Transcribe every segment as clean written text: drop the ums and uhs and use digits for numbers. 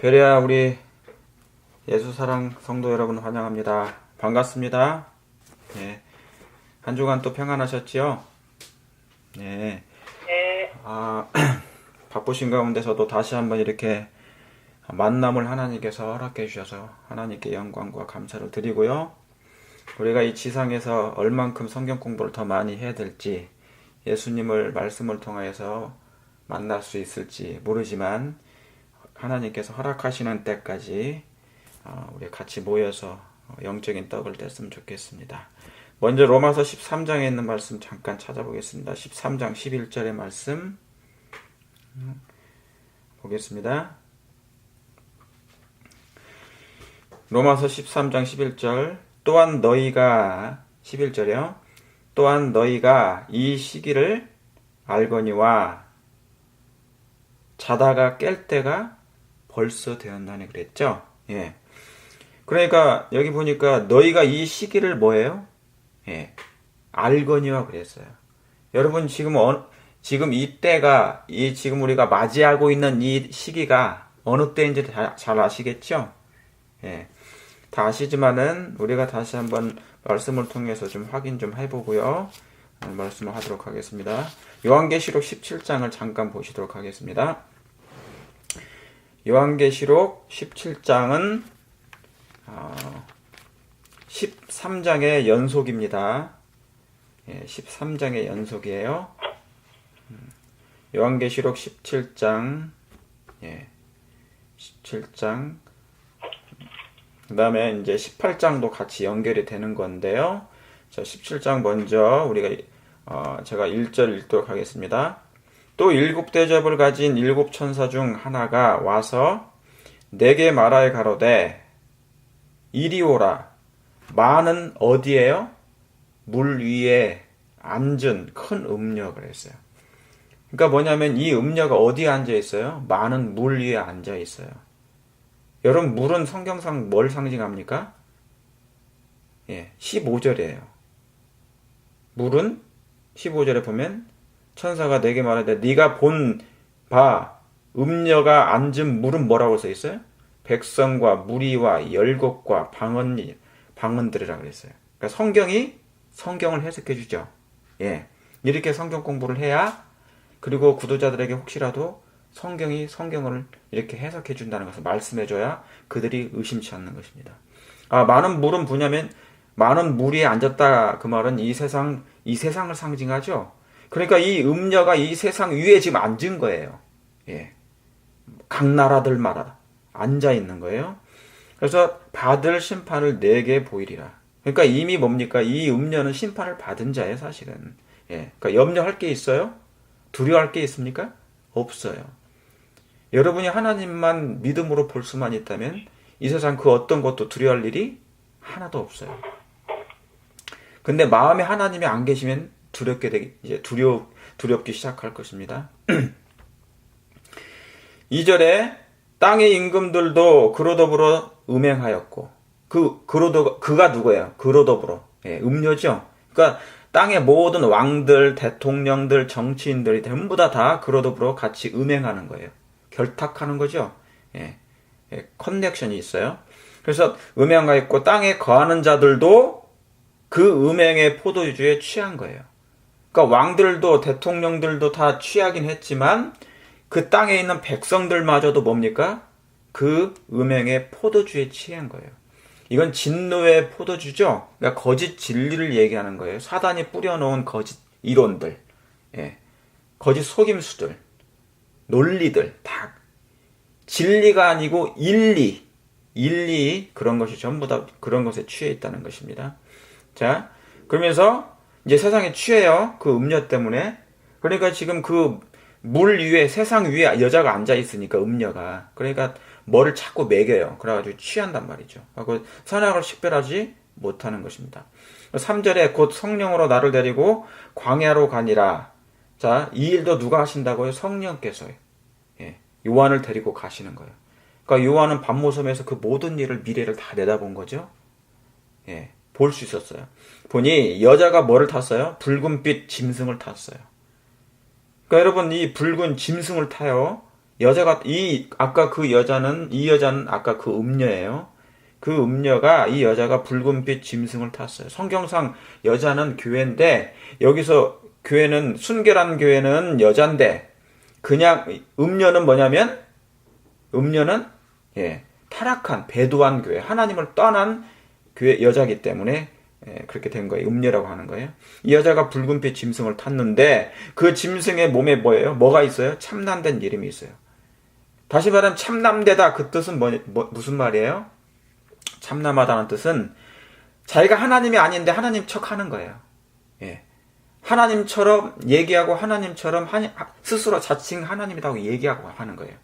베레아 우리 예수사랑 성도 여러분 환영합니다. 반갑습니다. 네. 한 주간 또 평안하셨지요? 네. 네, 바쁘신 가운데서도 다시 한번 이렇게 만남을 하나님께서 허락해 주셔서 하나님께 영광과 감사를 드리고요. 우리가 이 지상에서 얼만큼 성경 공부를 더 많이 해야 될지, 예수님을 말씀을 통하여서 만날 수 있을지 모르지만 하나님께서 허락하시는 때까지 우리 같이 모여서 영적인 떡을 뗐으면 좋겠습니다. 먼저 로마서 13장에 있는 말씀 잠깐 찾아보겠습니다. 13장 11절의 말씀 보겠습니다. 로마서 13장 11절 또한 너희가 11절이요. 또한 너희가 이 시기를 알거니와 자다가 깰 때가 벌써 되었나니 그랬죠? 예. 그러니까 여기 보니까 너희가 이 시기를 뭐예요? 예. 알거니와 그랬어요. 여러분 지금 이 때가 지금 우리가 맞이하고 있는 이 시기가 어느 때인지 잘 아시겠죠? 예. 다 아시지만은 우리가 다시 한번 말씀을 통해서 좀 확인 좀 해보고요. 말씀을 하도록 하겠습니다. 요한계시록 17장을 잠깐 보시도록 하겠습니다. 요한계시록 17장은 13장의 연속입니다. 13장의 연속이에요. 요한계시록 17장 17장 그 다음에 이제 18장도 같이 연결이 되는 건데요. 자, 17장 먼저 우리가 제가 1절 읽도록 하겠습니다. 또 7대접을 가진 7천사 중 하나가 와서 내게 말하여 가로되 이리 오라. 많은 어디에요? 물 위에 앉은 큰 음녀 그랬어요. 그러니까 뭐냐면 이 음녀가 어디에 앉아 있어요? 많은 물 위에 앉아 있어요. 여러분 물은 성경상 뭘 상징합니까? 15절이에요. 물은 15절에 보면 천사가 내게 말하되 네가 본 바 음녀가 앉은 물은 뭐라고 써 있어요? 백성과 무리와 열국과 방언들이라고 그랬어요. 그러니까 성경이 성경을 해석해 주죠. 이렇게 성경 공부를 해야, 그리고 구독자들에게 혹시라도 성경이 성경을 이렇게 해석해 준다는 것을 말씀해 줘야 그들이 의심치 않는 것입니다. 많은 물은 뭐냐면 많은 무리에 앉았다, 그 말은 이 세상을 상징하죠. 그러니까 이 음녀가 이 세상 위에 지금 앉은 거예요. 각 나라들마다 앉아 있는 거예요. 그래서 받을 심판을 내게 보이리라. 그러니까 이미 뭡니까? 이 음녀는 심판을 받은 자예요, 사실은. 그러니까 염려할 게 있어요? 두려워할 게 있습니까? 없어요. 여러분이 하나님만 믿음으로 볼 수만 있다면 이 세상 그 어떤 것도 두려워할 일이 하나도 없어요. 근데 마음에 하나님이 안 계시면 이제 두렵기 시작할 것입니다. 2절에 땅의 임금들도 그로 더불어 음행하였고, 그가 누구예요? 그로 더불어. 음료죠. 그러니까 땅의 모든 왕들, 대통령들, 정치인들이 전부 다 그로 더불어 같이 음행하는 거예요. 결탁하는 거죠. 커넥션이 있어요. 그래서 음행하였고 땅에 거하는 자들도 그 음행의 포도주에 취한 거예요. 그러니까 왕들도 대통령들도 다 취하긴 했지만 그 땅에 있는 백성들마저도 뭡니까? 그 음행의 포도주에 취한 거예요. 이건 진노의 포도주죠. 그러니까 거짓 진리를 얘기하는 거예요. 사단이 뿌려놓은 거짓 이론들, 거짓 속임수들, 논리들, 다 진리가 아니고 일리 그런 것이 전부 다 그런 것에 취해 있다는 것입니다. 자, 그러면서 이제 세상에 취해요. 그 음녀 때문에. 그러니까 지금 그 물 위에, 세상 위에 여자가 앉아 있으니까 음녀가. 그러니까 뭐를 자꾸 먹여요. 그래가지고 취한단 말이죠. 하고 선악을 식별하지 못하는 것입니다. 3절에 곧 성령으로 나를 데리고 광야로 가니라. 자, 이 일도 누가 하신다고요? 성령께서요. 요한을 데리고 가시는 거예요. 그러니까 요한은 밤모섬에서 그 모든 일을, 미래를 다 내다본 거죠. 볼 수 있었어요. 보니 여자가 뭐를 탔어요? 붉은빛 짐승을 탔어요. 그러니까 여러분 이 붉은 짐승을 타요. 여자가 아까 이 여자는 아까 그 음녀예요. 그 음녀가 이 여자가 붉은빛 짐승을 탔어요. 성경상 여자는 교회인데 여기서 교회는 순결한 교회는 여잔데 그냥 음녀는 뭐냐면 음녀는 타락한 배도한 교회, 하나님을 떠난 교회 여자이기 때문에 그렇게 된 거예요. 음녀라고 하는 거예요. 이 여자가 붉은빛 짐승을 탔는데 그 짐승의 몸에 뭐가 있어요? 참남된 이름이 있어요. 다시 말하면 참남되다 그 뜻은 무슨 말이에요? 참남하다는 뜻은 자기가 하나님이 아닌데 하나님 척 하는 거예요. 하나님처럼 얘기하고 하나님처럼 스스로 자칭 하나님이라고 얘기하고 하는 거예요.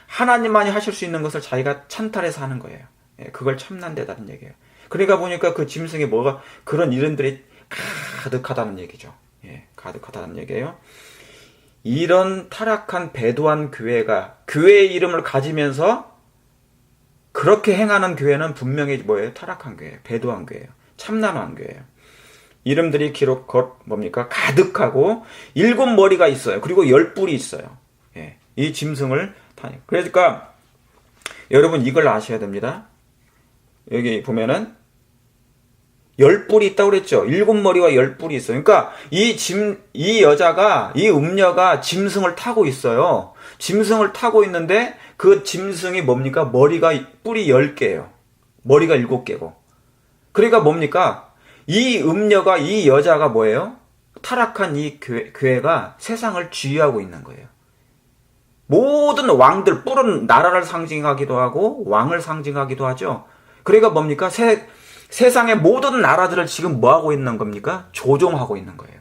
하나님만이 하실 수 있는 것을 자기가 찬탈해서 하는 거예요. 그걸 참남되다는 얘기예요. 그러니까 보니까 그 짐승에 그런 이름들이 가득하다는 얘기죠. 가득하다는 얘기예요. 이런 타락한 배도한 교회가 교회의 이름을 가지면서 그렇게 행하는 교회는 분명히 뭐예요? 타락한 교회예요. 배도한 교회예요. 참남한 교회예요. 이름들이 뭡니까? 가득하고 7머리가 있어요. 그리고 10뿔이 있어요. 이 짐승을 타니. 그러니까 여러분 이걸 아셔야 됩니다. 여기 보면은 10뿔이 있다고 그랬죠. 7머리와 10뿔이 있어요. 그러니까 이 여자가, 이 음녀가 짐승을 타고 있어요. 짐승을 타고 있는데 그 짐승이 뭡니까? 뿔이 10개예요. 머리가 7개고. 그러니까 뭡니까? 이 음녀가, 이 여자가 뭐예요? 타락한 이 교회가 세상을 지휘하고 있는 거예요. 모든 왕들, 뿔은 나라를 상징하기도 하고 왕을 상징하기도 하죠. 그러니까 뭡니까? 세상의 모든 나라들을 지금 뭐 하고 있는 겁니까? 조종하고 있는 거예요.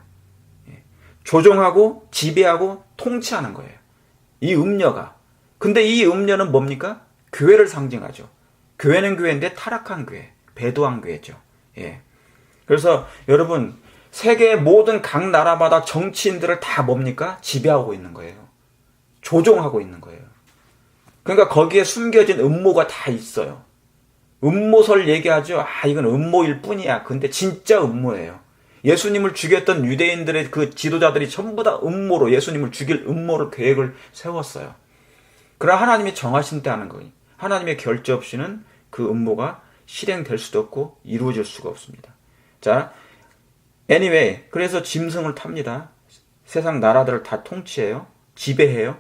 조종하고 지배하고 통치하는 거예요. 이 음녀가. 근데 이 음녀는 뭡니까? 교회를 상징하죠. 교회는 교회인데 타락한 교회, 배도한 교회죠. 그래서 여러분 세계의 모든 각 나라마다 정치인들을 다 뭡니까? 지배하고 있는 거예요. 조종하고 있는 거예요. 그러니까 거기에 숨겨진 음모가 다 있어요. 음모설 얘기하죠. 이건 음모일 뿐이야. 근데 진짜 음모예요. 예수님을 죽였던 유대인들의 그 지도자들이 전부 다 음모로 예수님을 죽일 음모를 계획을 세웠어요. 그러나 하나님이 정하신 때 하는 거예요. 하나님의 결재 없이는 그 음모가 실행될 수도 없고 이루어질 수가 없습니다. 자, anyway, 그래서 짐승을 탑니다. 세상 나라들을 다 통치해요. 지배해요.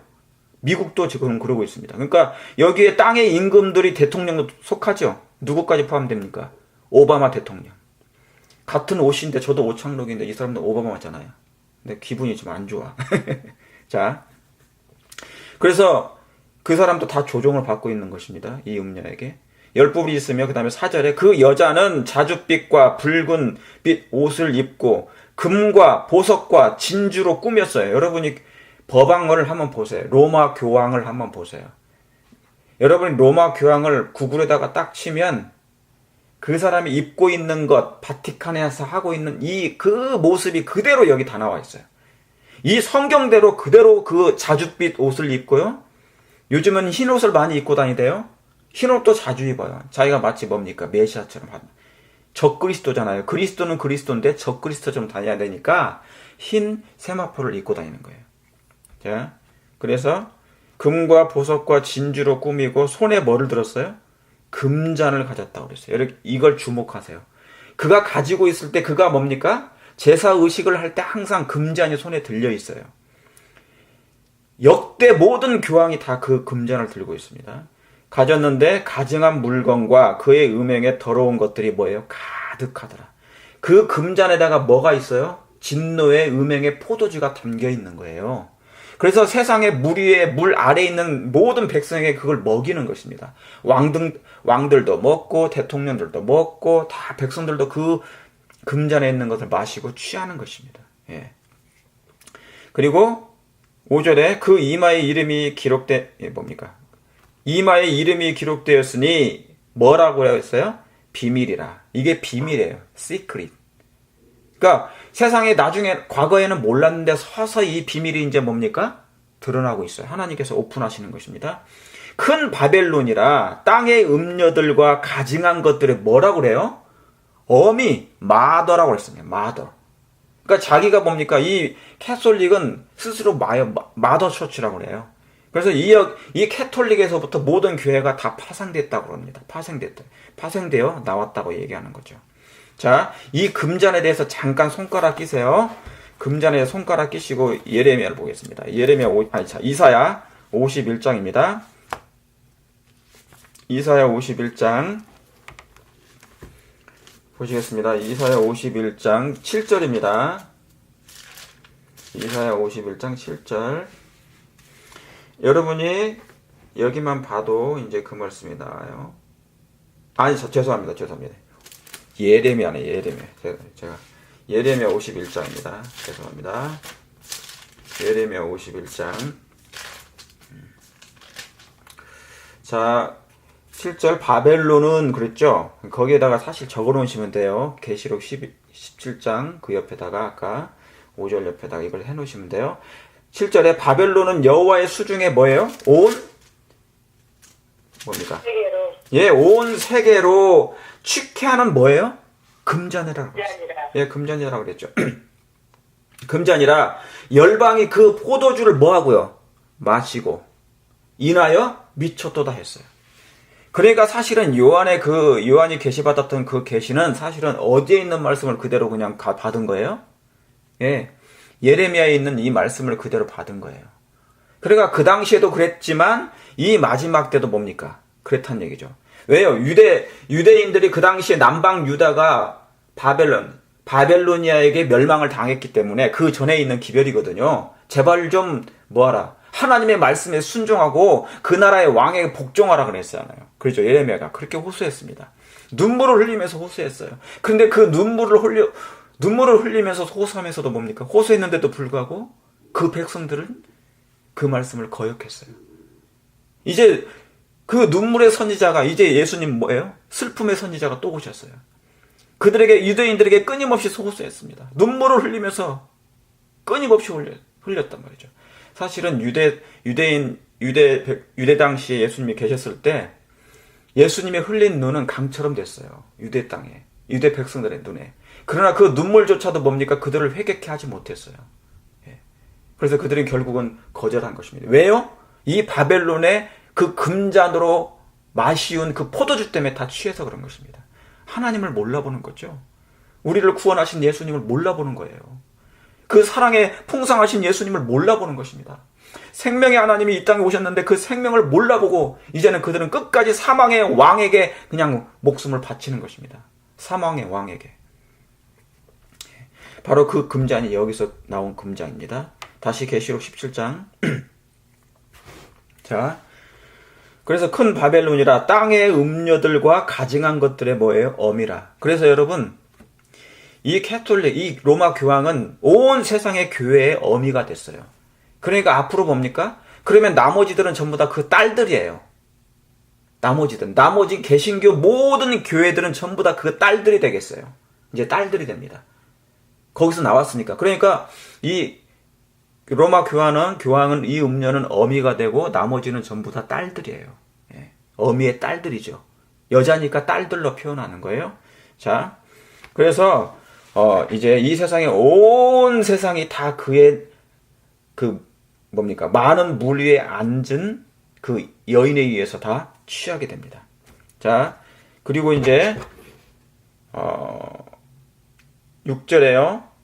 미국도 지금 그러고 있습니다. 그러니까 여기에 땅의 임금들이 대통령도 속하죠. 누구까지 포함됩니까? 오바마 대통령. 같은 옷인데 저도 오창록인데 이 사람도 오바마 맞잖아요. 근데 기분이 좀 안 좋아. 자, 그래서 그 사람도 다 조종을 받고 있는 것입니다. 이 음녀에게. 10뿔이 있으며 그 다음에 4절에 그 여자는 자줏빛과 붉은 빛 옷을 입고 금과 보석과 진주로 꾸몄어요. 여러분이 법왕을 한번 보세요. 로마 교황을 한번 보세요. 여러분이 로마 교황을 구글에다가 딱 치면 그 사람이 입고 있는 것, 바티칸에서 하고 있는 그 모습이 그대로 여기 다 나와 있어요. 이 성경대로 그대로 그 자줏빛 옷을 입고요. 요즘은 흰 옷을 많이 입고 다니대요. 흰 옷도 자주 입어요. 자기가 마치 뭡니까? 메시아처럼 하는. 적그리스도잖아요. 그리스도는 그리스도인데 적그리스도처럼 다녀야 되니까 흰 세마포를 입고 다니는 거예요. 자, 그래서 금과 보석과 진주로 꾸미고 손에 뭐를 들었어요? 금잔을 가졌다고 그랬어요. 여러분 이걸 주목하세요. 그가 가지고 있을 때 그가 뭡니까? 제사 의식을 할 때 항상 금잔이 손에 들려 있어요. 역대 모든 교황이 다 그 금잔을 들고 있습니다. 가졌는데 가증한 물건과 그의 음행에 더러운 것들이 뭐예요? 가득하더라. 그 금잔에다가 뭐가 있어요? 진노의 음행의 포도주가 담겨 있는 거예요. 그래서 세상의 물 위에 물 아래에 있는 모든 백성에게 그걸 먹이는 것입니다. 왕들도 먹고 대통령들도 먹고 다 백성들도 그 금잔에 있는 것을 마시고 취하는 것입니다. 그리고 5절에 그 이마에 이름이 뭡니까? 이마에 이름이 기록되었으니 뭐라고 했어요? 비밀이라. 이게 비밀이에요. secret. 그러니까 세상에 나중에 과거에는 몰랐는데 서서히 이 비밀이 이제 뭡니까? 드러나고 있어요. 하나님께서 오픈하시는 것입니다. 큰 바벨론이라 땅의 음녀들과 가증한 것들을 뭐라고 그래요? 어미, 마더라고 그랬습니다. 마더. 그러니까 자기가 뭡니까? 이 캐톨릭은 스스로 마더 처치라고 그래요. 그래서 이 캐톨릭에서부터 모든 교회가 다 파생됐다고 합니다. 파생되어 나왔다고 얘기하는 거죠. 자, 이 금잔에 대해서 잠깐 손가락 끼세요. 금잔에 손가락 끼시고 예레미야를 보겠습니다. 이사야 51장입니다. 이사야 51장 보시겠습니다. 이사야 51장 7절입니다. 이사야 51장 7절. 여러분이 여기만 봐도 이제 그 말씀이 나와요. 죄송합니다. 예레미야네, 예레미야. 제가 예레미야 51장입니다. 죄송합니다. 예레미야 51장. 자, 7절 바벨론은 그랬죠? 거기에다가 사실 적어 놓으시면 돼요. 계시록 17장 그 옆에다가 아까 5절 옆에다가 이걸 해 놓으시면 돼요. 7절에 바벨론은 여호와의 수중에 뭐예요? 뭡니까? 세계로. 예, 온 세계로 취케하는 뭐예요? 금잔이라고 그랬어요. 예, 금잔이라고 그랬죠. 금잔이라 열방이 그 포도주를 뭐하고요? 마시고 인하여 미쳤도다 했어요. 그러니까 사실은 요한이 계시받았던 그 계시는 사실은 어디에 있는 말씀을 그대로 그냥 받은 거예요? 예. 예레미야에 있는 이 말씀을 그대로 받은 거예요. 그러니까 그 당시에도 그랬지만 이 마지막 때도 뭡니까? 그랬단 얘기죠. 왜요? 유대인들이 그 당시에 남방 유다가 바벨로니아에게 멸망을 당했기 때문에 그 전에 있는 기별이거든요. 제발 좀 뭐하라. 하나님의 말씀에 순종하고 그 나라의 왕에게 복종하라 그랬잖아요. 그렇죠. 예레미야가 그렇게 호소했습니다. 눈물을 흘리면서 호소했어요. 근데 그 눈물을 흘리면서 호소하면서도 뭡니까? 호소했는데도 불구하고 그 백성들은 그 말씀을 거역했어요. 이제 그 눈물의 선지자가 이제 예수님 뭐예요? 슬픔의 선지자가 또 오셨어요. 그들에게 유대인들에게 끊임없이 호소했습니다. 눈물을 흘리면서 끊임없이 흘렸단 말이죠. 사실은 유대 당시에 예수님이 계셨을 때 예수님이 흘린 눈은 강처럼 됐어요. 유대 땅에, 유대 백성들의 눈에. 그러나 그 눈물조차도 뭡니까? 그들을 회개케 하지 못했어요. 예. 그래서 그들은 결국은 거절한 것입니다. 왜요? 이 바벨론의 그 금잔으로 마시운 그 포도주 때문에 다 취해서 그런 것입니다. 하나님을 몰라보는 거죠. 우리를 구원하신 예수님을 몰라보는 거예요. 그 사랑에 풍성하신 예수님을 몰라보는 것입니다. 생명의 하나님이 이 땅에 오셨는데 그 생명을 몰라보고 이제는 그들은 끝까지 사망의 왕에게 그냥 목숨을 바치는 것입니다. 사망의 왕에게. 바로 그 금잔이 여기서 나온 금잔입니다. 다시 계시록 17장. 자, 그래서 큰 바벨론이라 땅의 음료들과 가증한 것들의 뭐예요? 엄이라. 그래서 여러분, 이 캐톨릭, 이 로마 교황은 온 세상의 교회의 어미가 됐어요. 그러니까 앞으로 뭡니까? 그러면 나머지들은 전부 다 그 딸들이에요. 나머지 개신교 모든 교회들은 전부 다 그 딸들이 되겠어요. 이제 딸들이 됩니다. 거기서 나왔으니까. 그러니까 이 로마 교황은 이 음료는 어미가 되고 나머지는 전부 다 딸들이에요. 예. 어미의 딸들이죠. 여자니까 딸들로 표현하는 거예요. 자, 그래서 이제 이 세상에 온 세상이 다 그의 많은 물 위에 앉은 그 여인에 의해서 다 취하게 됩니다. 자, 그리고 이제 6절에요.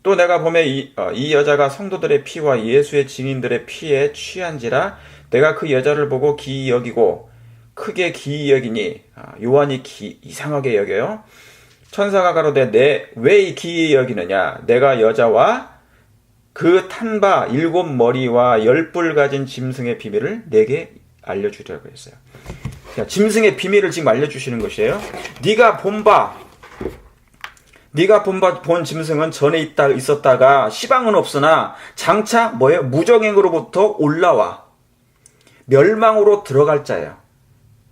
또 내가 보매 이 여자가 성도들의 피와 예수의 증인들의 피에 취한지라 내가 그 여자를 보고 기이 여기고 크게 기이 여기니 요한이 이상하게 여겨요. 천사가 가로되 왜 기이 여기느냐 내가 여자와 그 탄 바 7머리와 10뿔 가진 짐승의 비밀을 내게 알려주려고 했어요. 자, 짐승의 비밀을 지금 알려주시는 것이에요. 네가 본 짐승은 전에 있었다가 시방은 없으나 장차 뭐예요? 무정행으로부터 올라와 멸망으로 들어갈 자예요.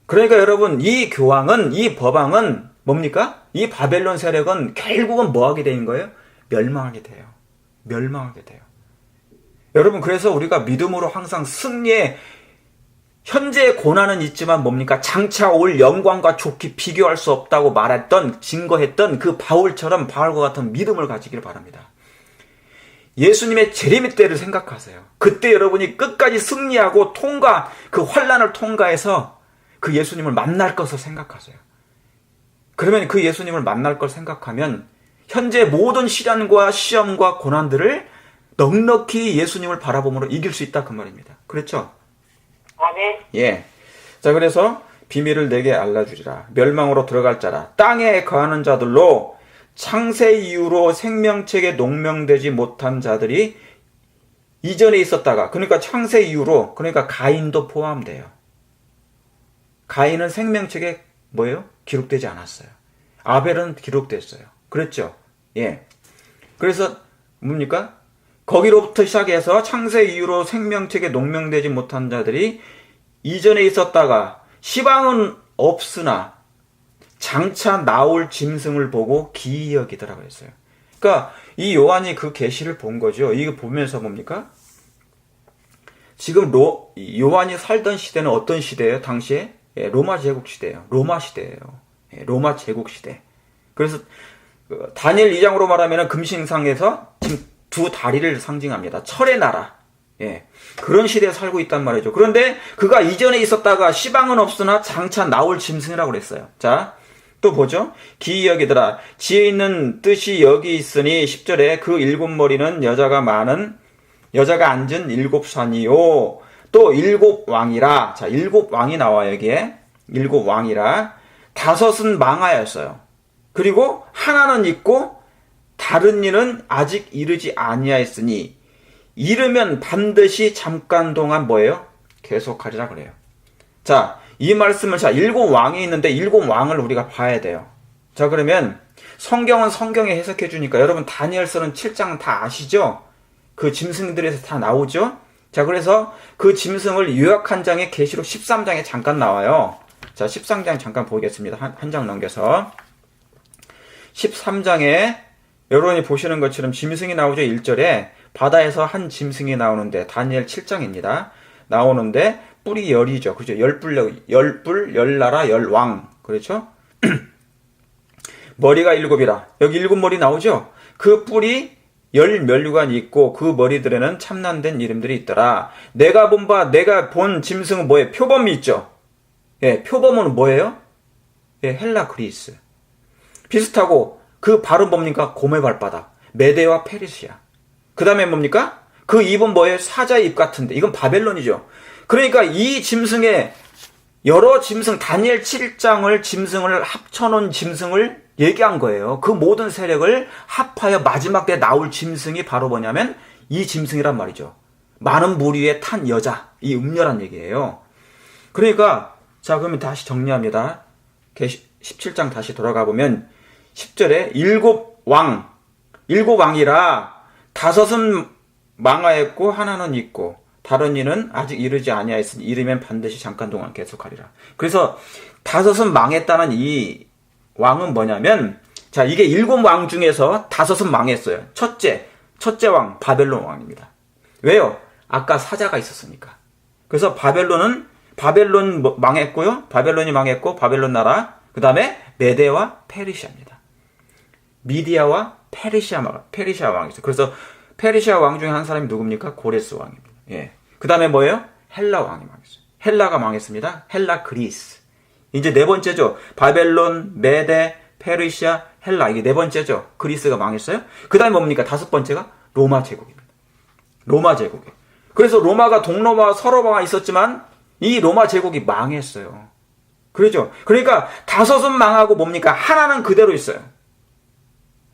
그러니까 여러분 이 교황은 이 법왕은 뭡니까? 이 바벨론 세력은 결국은 뭐하게 되는 거예요? 멸망하게 돼요. 여러분 그래서 우리가 믿음으로 항상 승리의 현재의 고난은 있지만 뭡니까? 장차 올 영광과 좋게 비교할 수 없다고 증거했던 그 바울과 같은 믿음을 가지길 바랍니다. 예수님의 재림의 때를 생각하세요. 그때 여러분이 끝까지 승리하고 그 환난을 통과해서 그 예수님을 만날 것을 생각하세요. 그러면 그 예수님을 만날 걸 생각하면 현재 모든 시련과 시험과 고난들을 넉넉히 예수님을 바라봄으로 이길 수 있다 그 말입니다. 그렇죠? 아멘. 예. 자, 그래서 비밀을 내게 알려주리라. 멸망으로 들어갈 자라. 땅에 거하는 자들로 창세 이후로 생명책에 농명되지 못한 자들이 이전에 있었다가, 그러니까 창세 이후로, 그러니까 가인도 포함돼요. 가인은 생명책에 뭐예요? 기록되지 않았어요. 아벨은 기록됐어요. 그랬죠? 예. 그래서 뭡니까? 거기로부터 시작해서 창세 이후로 생명책에 농명되지 못한 자들이 이전에 있었다가 시방은 없으나 장차 나올 짐승을 보고 기이 여기더라고 했어요. 그러니까 이 요한이 그 계시를 본 거죠. 이거 보면서 뭡니까? 지금 요한이 살던 시대는 어떤 시대예요? 당시에 로마 제국 시대예요. 로마 시대예요. 로마 제국 시대. 그래서 다니엘 2장으로 말하면 금신상에서 지금 두 다리를 상징합니다. 철의 나라. 그런 시대에 살고 있단 말이죠. 그런데 그가 이전에 있었다가 시방은 없으나 장차 나올 짐승이라고 그랬어요. 자, 또 보죠. 기이 여기더라. 지혜 있는 뜻이 여기 있으니 10절에 그 일곱 머리는 여자가 앉은 일곱 산이요. 또 일곱 왕이라. 자, 일곱 왕이 나와요, 여기에. 일곱 왕이라. 다섯은 망하였어요. 그리고 하나는 있고 다른 이는 아직 이르지 아니하였으니 이르면 반드시 잠깐 동안 뭐예요? 계속하리라 그래요. 자, 이 말씀을 일곱 왕이 있는데 일곱 왕을 우리가 봐야 돼요. 자, 그러면 성경은 성경에 해석해 주니까 여러분 다니엘서는 7장 다 아시죠? 그 짐승들에서 다 나오죠? 자, 그래서 그 짐승을 요약한 장에 계시록 13장에 잠깐 나와요. 자, 13장 잠깐 보겠습니다. 한 장 넘겨서. 13장에 여러분이 보시는 것처럼 짐승이 나오죠. 1절에 바다에서 한 짐승이 나오는데 다니엘 7장입니다. 나오는데 뿔이 열이죠. 그죠? 열뿔, 열나라, 열왕. 그렇죠? 머리가 일곱이라. 여기 일곱 머리 나오죠? 그 뿔이 열 면류관이 있고 그 머리들에는 참난된 이름들이 있더라. 내가 본 짐승은 뭐예요? 표범이 있죠? 표범은 뭐예요? 헬라 그리스. 비슷하고 그 발은 뭡니까? 곰의 발바닥. 메데와 페르시아. 그 다음에 뭡니까? 그 입은 뭐예요? 사자의 입 같은데. 이건 바벨론이죠. 그러니까 이 짐승의 여러 짐승, 다니엘 7장을 짐승을 합쳐놓은 짐승을 얘기한 거예요. 그 모든 세력을 합하여 마지막 때 나올 짐승이 바로 뭐냐면 이 짐승이란 말이죠. 많은 무리에 탄 여자. 이 음녀란 얘기예요. 그러니까 자, 그러면 다시 정리합니다. 17장 다시 돌아가 보면 10절에 일곱 왕이라 다섯은 망하였고 하나는 있고 다른 이는 아직 이르지 아니하였으니 이르면 반드시 잠깐 동안 계속하리라. 그래서 다섯은 망했다는 이 왕은 뭐냐면, 자, 이게 일곱 왕 중에서 다섯은 망했어요. 첫째 왕 바벨론 왕입니다. 왜요? 아까 사자가 있었으니까. 그래서 바벨론 망했고요. 바벨론이 망했고 바벨론 나라. 그 다음에 메데와 페르시아입니다. 미디아와 페르시아 왕이 있어요. 그래서 페르시아 왕 중에 한 사람이 누굽니까? 고레스 왕입니다. 그 다음에 뭐예요? 헬라 왕이 망했어요. 헬라가 망했습니다. 헬라 그리스. 이제 네 번째죠. 바벨론, 메데, 페르시아, 헬라. 이게 네 번째죠. 그리스가 망했어요. 그 다음에 뭡니까? 다섯 번째가 로마 제국입니다. 로마 제국. 그래서 로마가 동로마와 서로마가 있었지만 이 로마 제국이 망했어요. 그렇죠? 그러니까 다섯은 망하고 뭡니까? 하나는 그대로 있어요.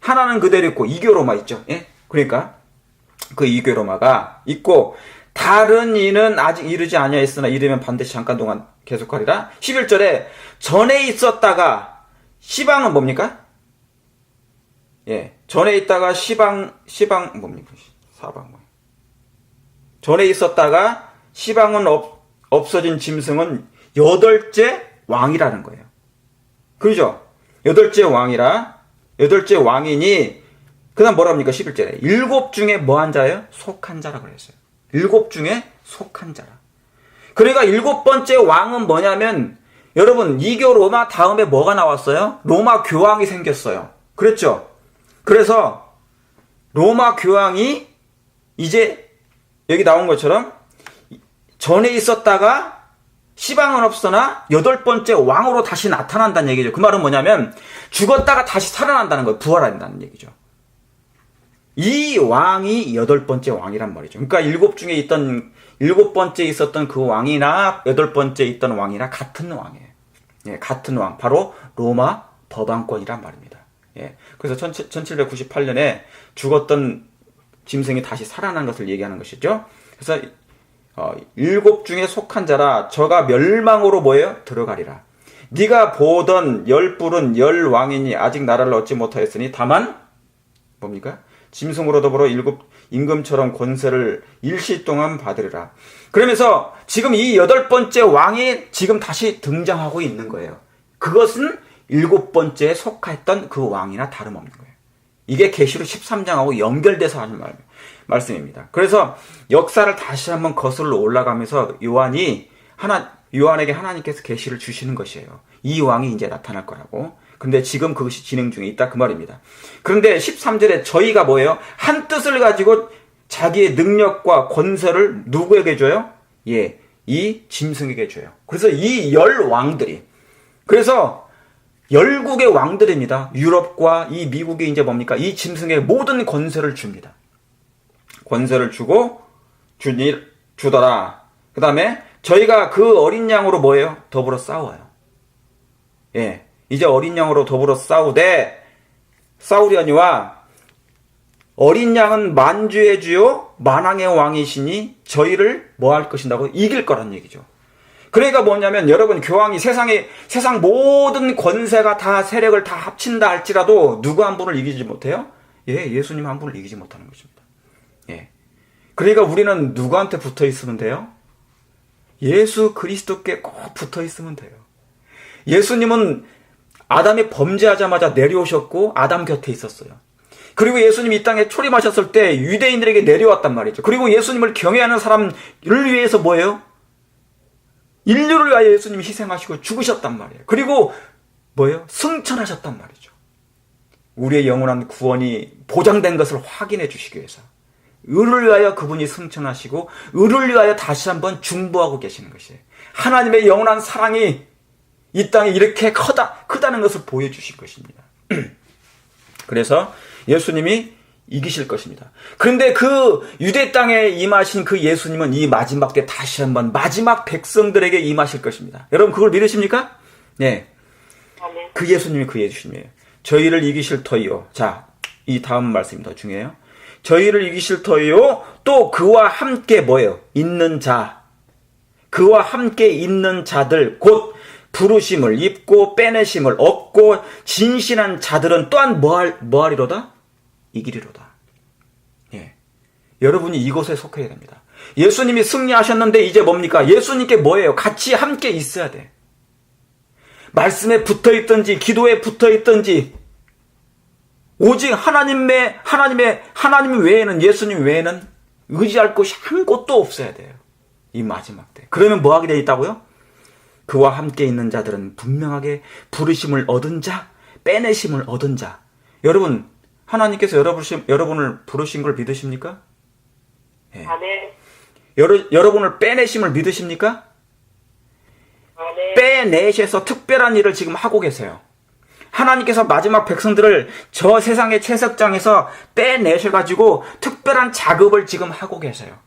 하나는 그대로 있고 이교 로마 있죠. 그러니까 그 이교 로마가 있고 다른 이는 아직 이르지 아니하였으나 이르면 반드시 잠깐 동안 계속하리라. 11절에 전에 있었다가 시방은 뭡니까? 전에 있다가 시방 뭡니까? 사방. 전에 있었다가 시방은 없어진 짐승은 여덟째 왕이라는 거예요. 그죠? 여덟째 왕이니 그 다음 뭐랍니까? 11절에 일곱 중에 뭐한 자예요? 속한 자라고 그랬어요. 일곱 중에 속한 자라. 그러니까 일곱 번째 왕은 뭐냐면 여러분 이교 로마 다음에 뭐가 나왔어요? 로마 교황이 생겼어요. 그랬죠? 그래서 로마 교황이 이제 여기 나온 것처럼 전에 있었다가 시방은 없으나 8번째 왕으로 다시 나타난다는 얘기죠. 그 말은 뭐냐면 죽었다가 다시 살아난다는 거예요. 부활한다는 얘기죠. 이 왕이 8번째 왕이란 말이죠. 그러니까 7번째 있었던 그 왕이나 8번째 있던 왕이나 같은 왕이에요. 예, 같은 왕. 바로 로마 법왕권이란 말입니다. 예. 그래서 1798년에 죽었던 짐승이 다시 살아난 것을 얘기하는 것이죠. 그래서 7 중에 속한 자라 저가 멸망으로 뭐예요? 들어가리라. 네가 보던 10뿔은 10왕이니 아직 나라를 얻지 못하였으니 다만 뭡니까? 짐승으로 더불어 7 임금처럼 권세를 일시 동안 받으리라. 그러면서 지금 이 8번째 왕이 지금 다시 등장하고 있는 거예요. 그것은 7번째에 속했던 그 왕이나 다름없는 거예요. 이게 계시록 13장하고 연결돼서 하는 말씀입니다. 그래서 역사를 다시 한번 거슬러 올라가면서 요한에게 하나님께서 계시를 주시는 것이에요. 이 왕이 이제 나타날 거라고. 근데 지금 그것이 진행 중에 있다 그 말입니다. 그런데 13절에 저희가 뭐예요? 한 뜻을 가지고 자기의 능력과 권세를 누구에게 줘요? 예, 이 짐승에게 줘요. 그래서 이 10왕들이, 그래서 열국의 왕들입니다. 유럽과 이 미국이 이제 뭡니까? 이 짐승의 모든 권세를 줍니다. 권세를 주고 주더라. 그 다음에 저희가 그 어린 양으로 뭐예요? 더불어 싸워요. 예, 이제 어린 양으로 더불어 싸우려니와 어린 양은 만주의 주요 만왕의 왕이시니 저희를 뭐 할 것인다고? 이길 거란 얘기죠. 그러니까 뭐냐면 여러분, 교황이 세상 모든 권세가 다 세력을 다 합친다 할지라도 누구 한 분을 이기지 못해요? 예, 예수님 한 분을 이기지 못하는 것입니다. 예. 그러니까 우리는 누구한테 붙어 있으면 돼요? 예수 그리스도께 꼭 붙어 있으면 돼요. 예수님은 아담이 범죄하자마자 내려오셨고 아담 곁에 있었어요. 그리고 예수님이 이 땅에 초림하셨을 때 유대인들에게 내려왔단 말이죠. 그리고 예수님을 경외하는 사람을 위해서 뭐예요? 인류를 위하여 예수님이 희생하시고 죽으셨단 말이에요. 그리고 뭐예요? 승천하셨단 말이죠. 우리의 영원한 구원이 보장된 것을 확인해 주시기 위해서 의를 위하여 그분이 승천하시고 의를 위하여 다시 한번 중보하고 계시는 것이에요. 하나님의 영원한 사랑이 이 땅에 이렇게 크다는 것을 보여주실 것입니다. 그래서 예수님이 이기실 것입니다. 그런데 그 유대 땅에 임하신 그 예수님은 이 마지막 때 다시 한번 마지막 백성들에게 임하실 것입니다. 여러분 그걸 믿으십니까? 네. 그 예수님이 그 예수님이에요. 저희를 이기실 터이요. 자, 이 다음 말씀이 더 중요해요. 저희를 이기실 터이요. 또 그와 함께 뭐예요? 있는 자. 그와 함께 있는 자들 곧 부르심을 입고 빼내심을 얻고 진실한 자들은 또한 뭐하리로다? 이기리로다. 예. 여러분이 이곳에 속해야 됩니다. 예수님이 승리하셨는데 이제 뭡니까? 예수님께 뭐예요? 같이 함께 있어야 돼. 말씀에 붙어 있든지 기도에 붙어 있든지 오직 하나님 외에는, 예수님 외에는 의지할 곳이 한 곳도 없어야 돼요. 이 마지막 때. 그러면 뭐 하게 돼 있다고요? 그와 함께 있는 자들은 분명하게 부르심을 얻은 자, 빼내심을 얻은 자. 여러분, 하나님께서 여러분을 부르신 걸 믿으십니까? 예. 여러분을 빼내심을 믿으십니까? 빼내셔서 특별한 일을 지금 하고 계세요. 하나님께서 마지막 백성들을 저 세상의 채석장에서 빼내셔가지고 특별한 작업을 지금 하고 계세요.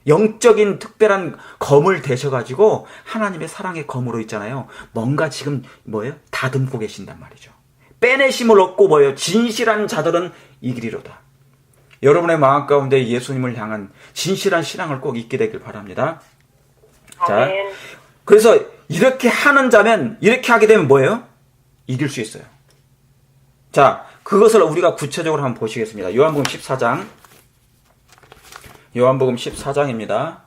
영적인 특별한 검을 대셔가지고 하나님의 사랑의 검으로 있잖아요. 뭔가 지금 뭐예요? 다듬고 계신단 말이죠. 빼내심을 얻고 뭐예요? 진실한 자들은 이기리로다. 여러분의 마음 가운데 예수님을 향한 진실한 신앙을 꼭 잊게 되길 바랍니다. 자, 그래서 이렇게 하는 자면, 이렇게 하게 되면 뭐예요? 이길 수 있어요. 자, 그것을 우리가 구체적으로 한번 보시겠습니다. 요한복음 14장. 요한복음 14장입니다.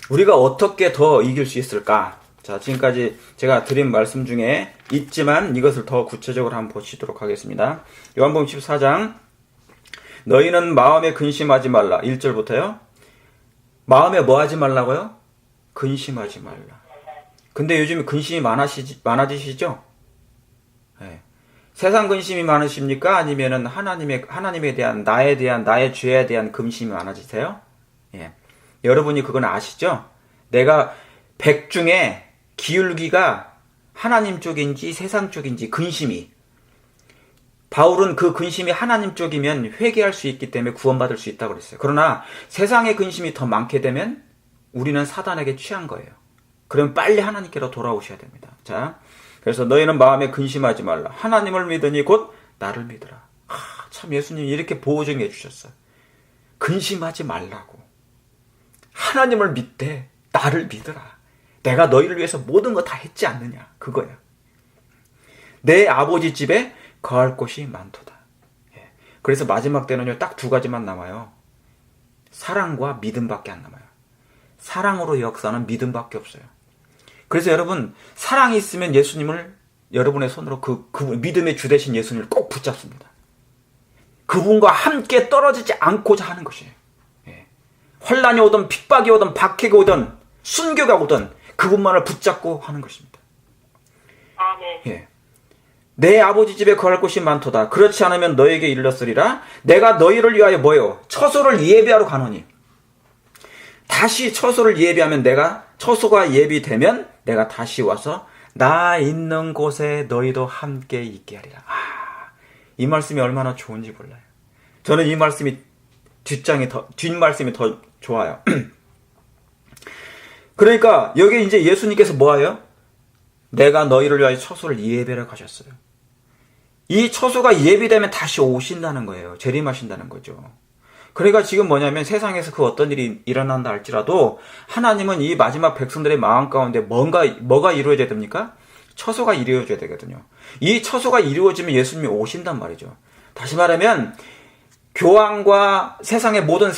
우리가 어떻게 더 이길 수 있을까? 자, 지금까지 제가 드린 말씀 중에 있지만 이것을 더 구체적으로 한번 보시도록 하겠습니다. 요한복음 14장. 너희는 마음에 근심하지 말라. 1절부터요. 마음에 뭐 하지 말라고요? 근심하지 말라. 근데 요즘 근심이 많아지시죠? 네. 세상 근심이 많으십니까? 아니면은 하나님에 대한, 나의 죄에 대한 근심이 많아지세요? 예. 여러분이 그건 아시죠? 내가 100 중에 기울기가 하나님 쪽인지 세상 쪽인지 근심이. 바울은 그 근심이 하나님 쪽이면 회개할 수 있기 때문에 구원받을 수 있다고 그랬어요. 그러나 세상의 근심이 더 많게 되면 우리는 사단에게 취한 거예요. 그럼 빨리 하나님께로 돌아오셔야 됩니다. 자, 그래서 너희는 마음에 근심하지 말라. 하나님을 믿으니 곧 나를 믿으라. 참 예수님이 이렇게 보호정해 주셨어요. 근심하지 말라고. 하나님을 믿되 나를 믿으라. 내가 너희를 위해서 모든 거 다 했지 않느냐. 그거야. 내 아버지 집에 거할 곳이 많도다. 예. 그래서 마지막 때는요, 딱 2가지만 남아요. 사랑과 믿음밖에 안 남아요. 사랑으로 역사는 믿음밖에 없어요. 그래서 여러분, 사랑이 있으면 예수님을 여러분의 손으로 그 믿음의 주 되신 예수님을 꼭 붙잡습니다. 그분과 함께 떨어지지 않고자 하는 것이에요. 예. 환란이 오든 핍박이 오든 박해가 오든 순교가 오든 그분만을 붙잡고 하는 것입니다. 아멘. 예. 내 아버지 집에 거할 곳이 많도다. 그렇지 않으면 너에게 일렀으리라. 내가 너희를 위하여 뭐요? 처소를 예비하러 가노니. 다시 처소를 예비하면 처소가 예비되면 내가 다시 와서 나 있는 곳에 너희도 함께 있게 하리라. 이 말씀이 얼마나 좋은지 몰라요. 저는 이 말씀이 뒷말씀이 더 좋아요. 그러니까 여기 이제 예수님께서 뭐예요? 내가 너희를 위하여 처소를 예배하러 가셨어요. 이 처소가 예비되면 다시 오신다는 거예요. 재림하신다는 거죠. 그러니까 지금 뭐냐면 세상에서 그 어떤 일이 일어난다 할지라도 하나님은 이 마지막 백성들의 마음 가운데 뭐가 이루어져야 됩니까? 처소가 이루어져야 되거든요. 이 처소가 이루어지면 예수님이 오신단 말이죠. 다시 말하면 교황과 세상의 모든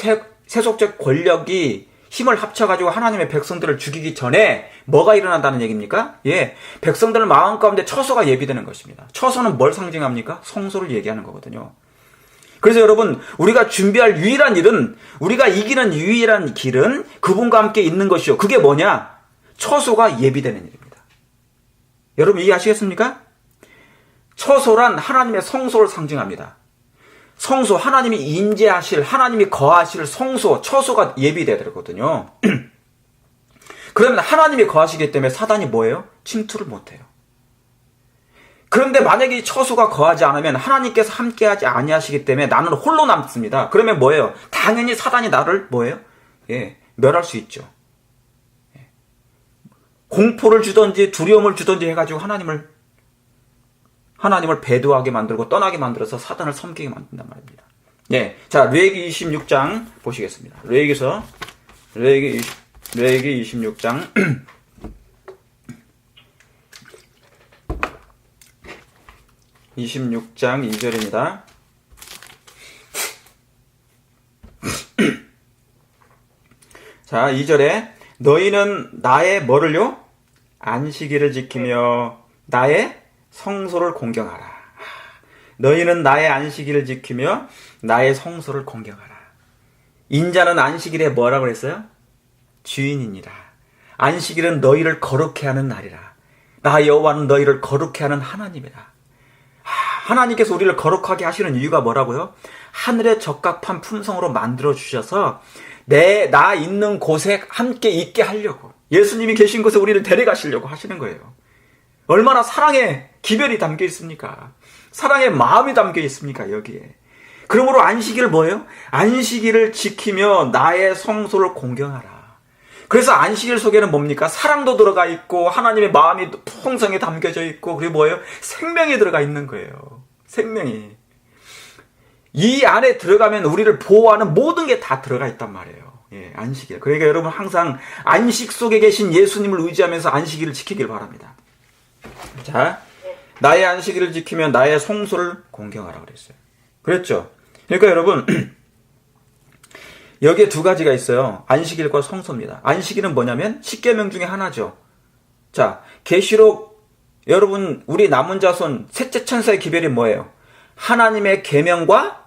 세속적 권력이 힘을 합쳐가지고 하나님의 백성들을 죽이기 전에 뭐가 일어난다는 얘기입니까? 예, 백성들 마음 가운데 처소가 예비되는 것입니다. 처소는 뭘 상징합니까? 성소를 얘기하는 거거든요. 그래서 여러분, 우리가 준비할 유일한 일은, 우리가 이기는 유일한 길은 그분과 함께 있는 것이요. 그게 뭐냐? 처소가 예비되는 일입니다. 여러분 이해하시겠습니까? 처소란 하나님의 성소를 상징합니다. 성소, 하나님이 임재하실, 하나님이 거하실 성소, 처소가 예비되어야 되거든요. 그러면 하나님이 거하시기 때문에 사단이 뭐예요? 침투를 못해요. 그런데 만약에 이 처소가 거하지 않으면 하나님께서 함께하지 아니하시기 때문에 나는 홀로 남습니다. 그러면 뭐예요? 당연히 사단이 나를 뭐예요? 예, 멸할 수 있죠. 예. 공포를 주든지 두려움을 주든지 해가지고 하나님을 배도하게 만들고 떠나게 만들어서 사단을 섬기게 만든단 말입니다. 예, 자, 레위기 26장 보시겠습니다. 레위기 26장 26장 2절입니다. 자, 2절에 너희는 나의 뭐를요? 안식일을 지키며 나의 성소를 공경하라. 너희는 나의 안식일을 지키며 나의 성소를 공경하라. 인자는 안식일에 뭐라고 그랬어요? 주인이니라. 안식일은 너희를 거룩해 하는 날이라. 나 여호와는 너희를 거룩해 하는 하나님이라. 하나님께서 우리를 거룩하게 하시는 이유가 뭐라고요? 하늘에 적합한 품성으로 만들어 주셔서 나 있는 곳에 함께 있게 하려고, 예수님이 계신 곳에 우리를 데려가시려고 하시는 거예요. 얼마나 사랑의 기별이 담겨 있습니까? 사랑의 마음이 담겨 있습니까? 여기에. 그러므로 안식일 뭐예요? 안식일을 지키며 나의 성소를 공경하라. 그래서 안식일 속에는 뭡니까? 사랑도 들어가 있고 하나님의 마음이 풍성에 담겨져 있고, 그리고 뭐예요? 생명이 들어가 있는 거예요. 생명이. 이 안에 들어가면 우리를 보호하는 모든 게 다 들어가 있단 말이에요. 예, 안식일. 그러니까 여러분 항상 안식 속에 계신 예수님을 의지하면서 안식일을 지키길 바랍니다. 자, 나의 안식일을 지키며 나의 성소를 공경하라 그랬어요. 그랬죠? 그러니까 여러분 여기에 2가지가 있어요. 안식일과 성소입니다. 안식일은 뭐냐면 10계명 중에 하나죠. 자, 계시록 여러분 우리 남은 자손 셋째 천사의 기별이 뭐예요? 하나님의 계명과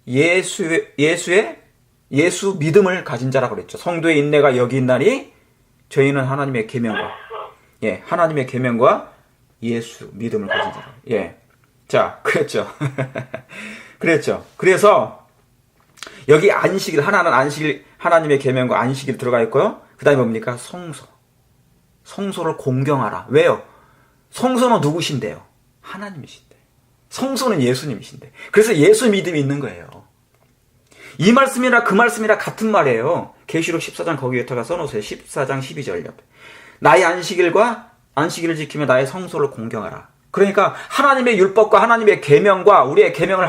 예수 믿음을 가진 자라고 그랬죠. 성도의 인내가 여기 있나니 저희는 하나님의 계명과 하나님의 계명과 예수 믿음을 가진 자라. 예. 자, 그랬죠. 그랬죠. 그래서 여기 안식일, 하나는 안식일, 하나님의 계명과 안식일 들어가 있고요. 그 다음에 뭡니까? 성소. 성소를 공경하라. 왜요? 성소는 누구신데요? 하나님이신데. 성소는 예수님이신데. 그래서 예수 믿음이 있는 거예요. 이 말씀이라 그 말씀이라 같은 말이에요. 계시록 14장 거기에다가 써놓으세요. 14장 12절 옆에. 나의 안식일을 지키며 나의 성소를 공경하라. 그러니까 하나님의 율법과 하나님의 계명과 우리의 계명을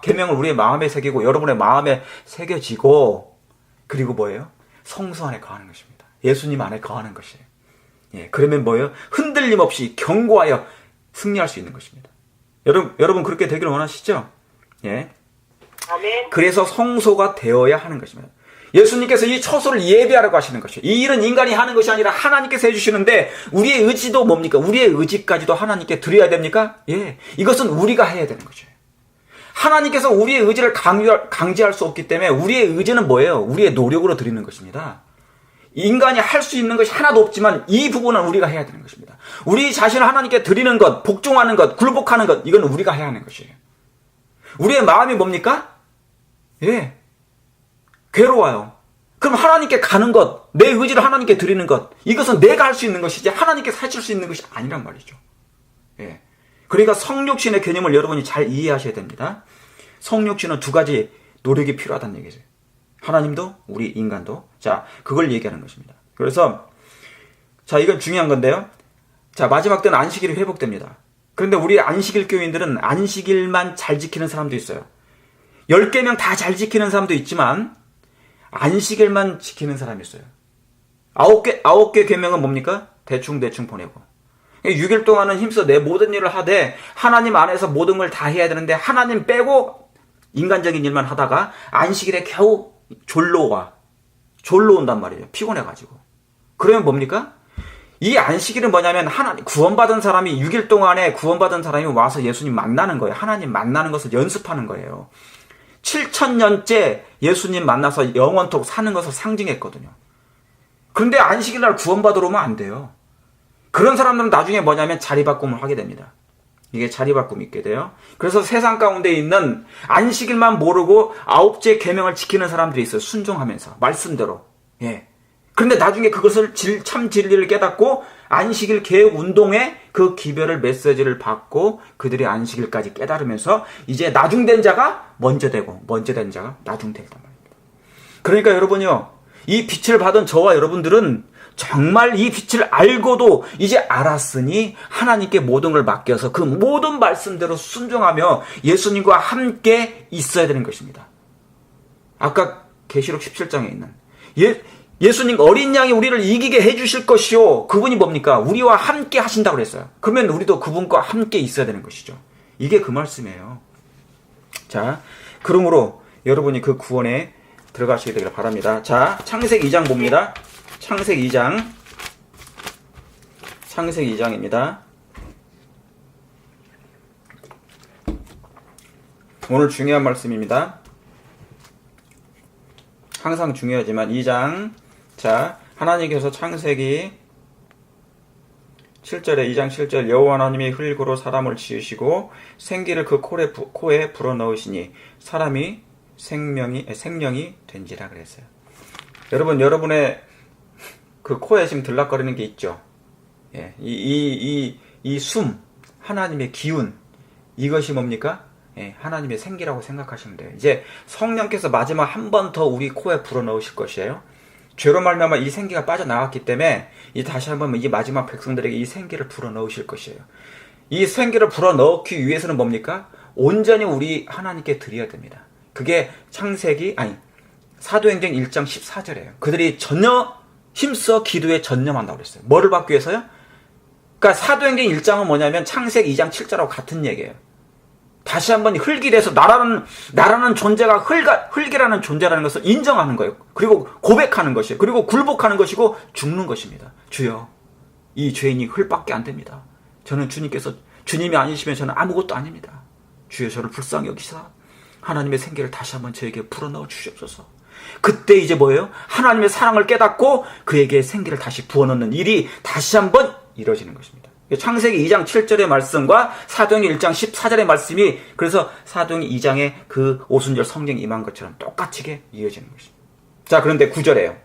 계명을 우리의 마음에 새기고 여러분의 마음에 새겨지고, 그리고 뭐예요? 성소 안에 거하는 것입니다. 예수님 안에 거하는 것이에요. 예, 그러면 뭐예요? 흔들림 없이 견고하여 승리할 수 있는 것입니다. 여러분 그렇게 되기를 원하시죠? 예. 아멘. 그래서 성소가 되어야 하는 것입니다. 예수님께서 이 처소를 예배하라고 하시는 것이에요. 이 일은 인간이 하는 것이 아니라 하나님께서 해주시는데, 우리의 의지도 뭡니까? 우리의 의지까지도 하나님께 드려야 됩니까? 예. 이것은 우리가 해야 되는 것이에요. 하나님께서 우리의 의지를 강제할 수 없기 때문에 우리의 의지는 뭐예요? 우리의 노력으로 드리는 것입니다. 인간이 할 수 있는 것이 하나도 없지만 이 부분은 우리가 해야 되는 것입니다. 우리 자신을 하나님께 드리는 것, 복종하는 것, 굴복하는 것, 이건 우리가 해야 하는 것이에요. 우리의 마음이 뭡니까? 예. 괴로워요. 그럼 하나님께 가는 것, 내 의지를 하나님께 드리는 것, 이것은 내가 할 수 있는 것이지 하나님께서 하실 수 있는 것이 아니란 말이죠. 예. 그러니까 성육신의 개념을 여러분이 잘 이해하셔야 됩니다. 성육신은 두 가지 노력이 필요하다는 얘기죠. 하나님도 우리 인간도. 자, 그걸 얘기하는 것입니다. 그래서 자, 이건 중요한 건데요. 자, 마지막 때는 안식일이 회복됩니다. 그런데 우리 안식일 교인들은 안식일만 잘 지키는 사람도 있어요. 10계명 다 잘 지키는 사람도 있지만 안식일만 지키는 사람이 있어요. 9개 계명은 뭡니까? 대충 보내고. 6일 동안은 힘써 내 모든 일을 하되 하나님 안에서 모든 걸 다 해야 되는데 하나님 빼고 인간적인 일만 하다가 안식일에 겨우 졸로 온단 말이에요. 피곤해가지고. 그러면 뭡니까? 이 안식일은 뭐냐면 하나님 구원받은 사람이 6일 동안에 구원받은 사람이 와서 예수님 만나는 거예요. 하나님 만나는 것을 연습하는 거예요. 7,000년째 예수님 만나서 영원토록 사는 것을 상징했거든요. 그런데 안식일날 구원받으러 오면 안 돼요. 그런 사람들은 나중에 뭐냐면 자리바꿈을 하게 됩니다. 이게 자리바꿈이 있게 돼요. 그래서 세상 가운데 있는 안식일만 모르고 9째 계명을 지키는 사람들이 있어요. 순종하면서 말씀대로. 예. 그런데 나중에 그것을 참 진리를 깨닫고 안식일 개혁 운동의 그 기별을 메시지를 받고 그들이 안식일까지 깨달으면서 이제 나중된 자가 먼저 되고 먼저 된 자가 나중된단 말입니다. 그러니까 여러분요, 이 빛을 받은 저와 여러분들은 정말 이 빛을 알고도 이제 알았으니 하나님께 모든 걸 맡겨서 그 모든 말씀대로 순종하며 예수님과 함께 있어야 되는 것입니다. 아까 계시록 17장에 있는 예수님 어린 양이 우리를 이기게 해주실 것이요. 그분이 뭡니까? 우리와 함께 하신다고 그랬어요. 그러면 우리도 그분과 함께 있어야 되는 것이죠. 이게 그 말씀이에요. 자, 그러므로 여러분이 그 구원에 들어가시게 되기를 바랍니다. 자, 창세기 2장 봅니다. 창세기 2장입니다. 오늘 중요한 말씀입니다. 항상 중요하지만 2장. 자, 하나님께서 창세기 7절에 2장 7절 여호와 하나님이 흙으로 사람을 지으시고 생기를 그 코에 불어넣으시니 사람이 생명이 된지라 그랬어요. 여러분, 여러분의 그 코에 지금 들락거리는 게 있죠. 예, 이 숨, 하나님의 기운, 이것이 뭡니까? 예, 하나님의 생기라고 생각하시면 돼요. 이제 성령께서 마지막 한 번 더 우리 코에 불어넣으실 것이에요. 죄로 말미암아 이 생기가 빠져나왔기 때문에 이 다시 한번 이 마지막 백성들에게 이 생기를 불어넣으실 것이에요. 이 생기를 불어넣기 위해서는 뭡니까? 온전히 우리 하나님께 드려야 됩니다. 그게 사도행전 1장 14절이에요. 그들이 전혀 힘써 기도에 전념한다고 그랬어요. 뭐를 받기 위해서요? 그러니까 사도행전 1장은 뭐냐면 창세기 2장 7절하고 같은 얘기예요. 다시 한번 흙이 돼서 나라는 존재가 흙이라는 존재라는 것을 인정하는 거예요. 그리고 고백하는 것이에요. 그리고 굴복하는 것이고 죽는 것입니다. 주여, 이 죄인이 흙밖에 안 됩니다. 저는 주님이 아니시면 저는 아무것도 아닙니다. 주여, 저를 불쌍히 여기사 하나님의 생기를 다시 한번 저에게 불어넣어 주시옵소서. 그때 이제 뭐예요? 하나님의 사랑을 깨닫고 그에게 생기를 다시 부어넣는 일이 다시 한번 이루어지는 것입니다. 창세기 2장 7절의 말씀과 사도행전 1장 14절의 말씀이 그래서 사도행전 2장의 그 오순절 성경이 임한 것처럼 똑같이 이어지는 것입니다. 자, 그런데 9절에요.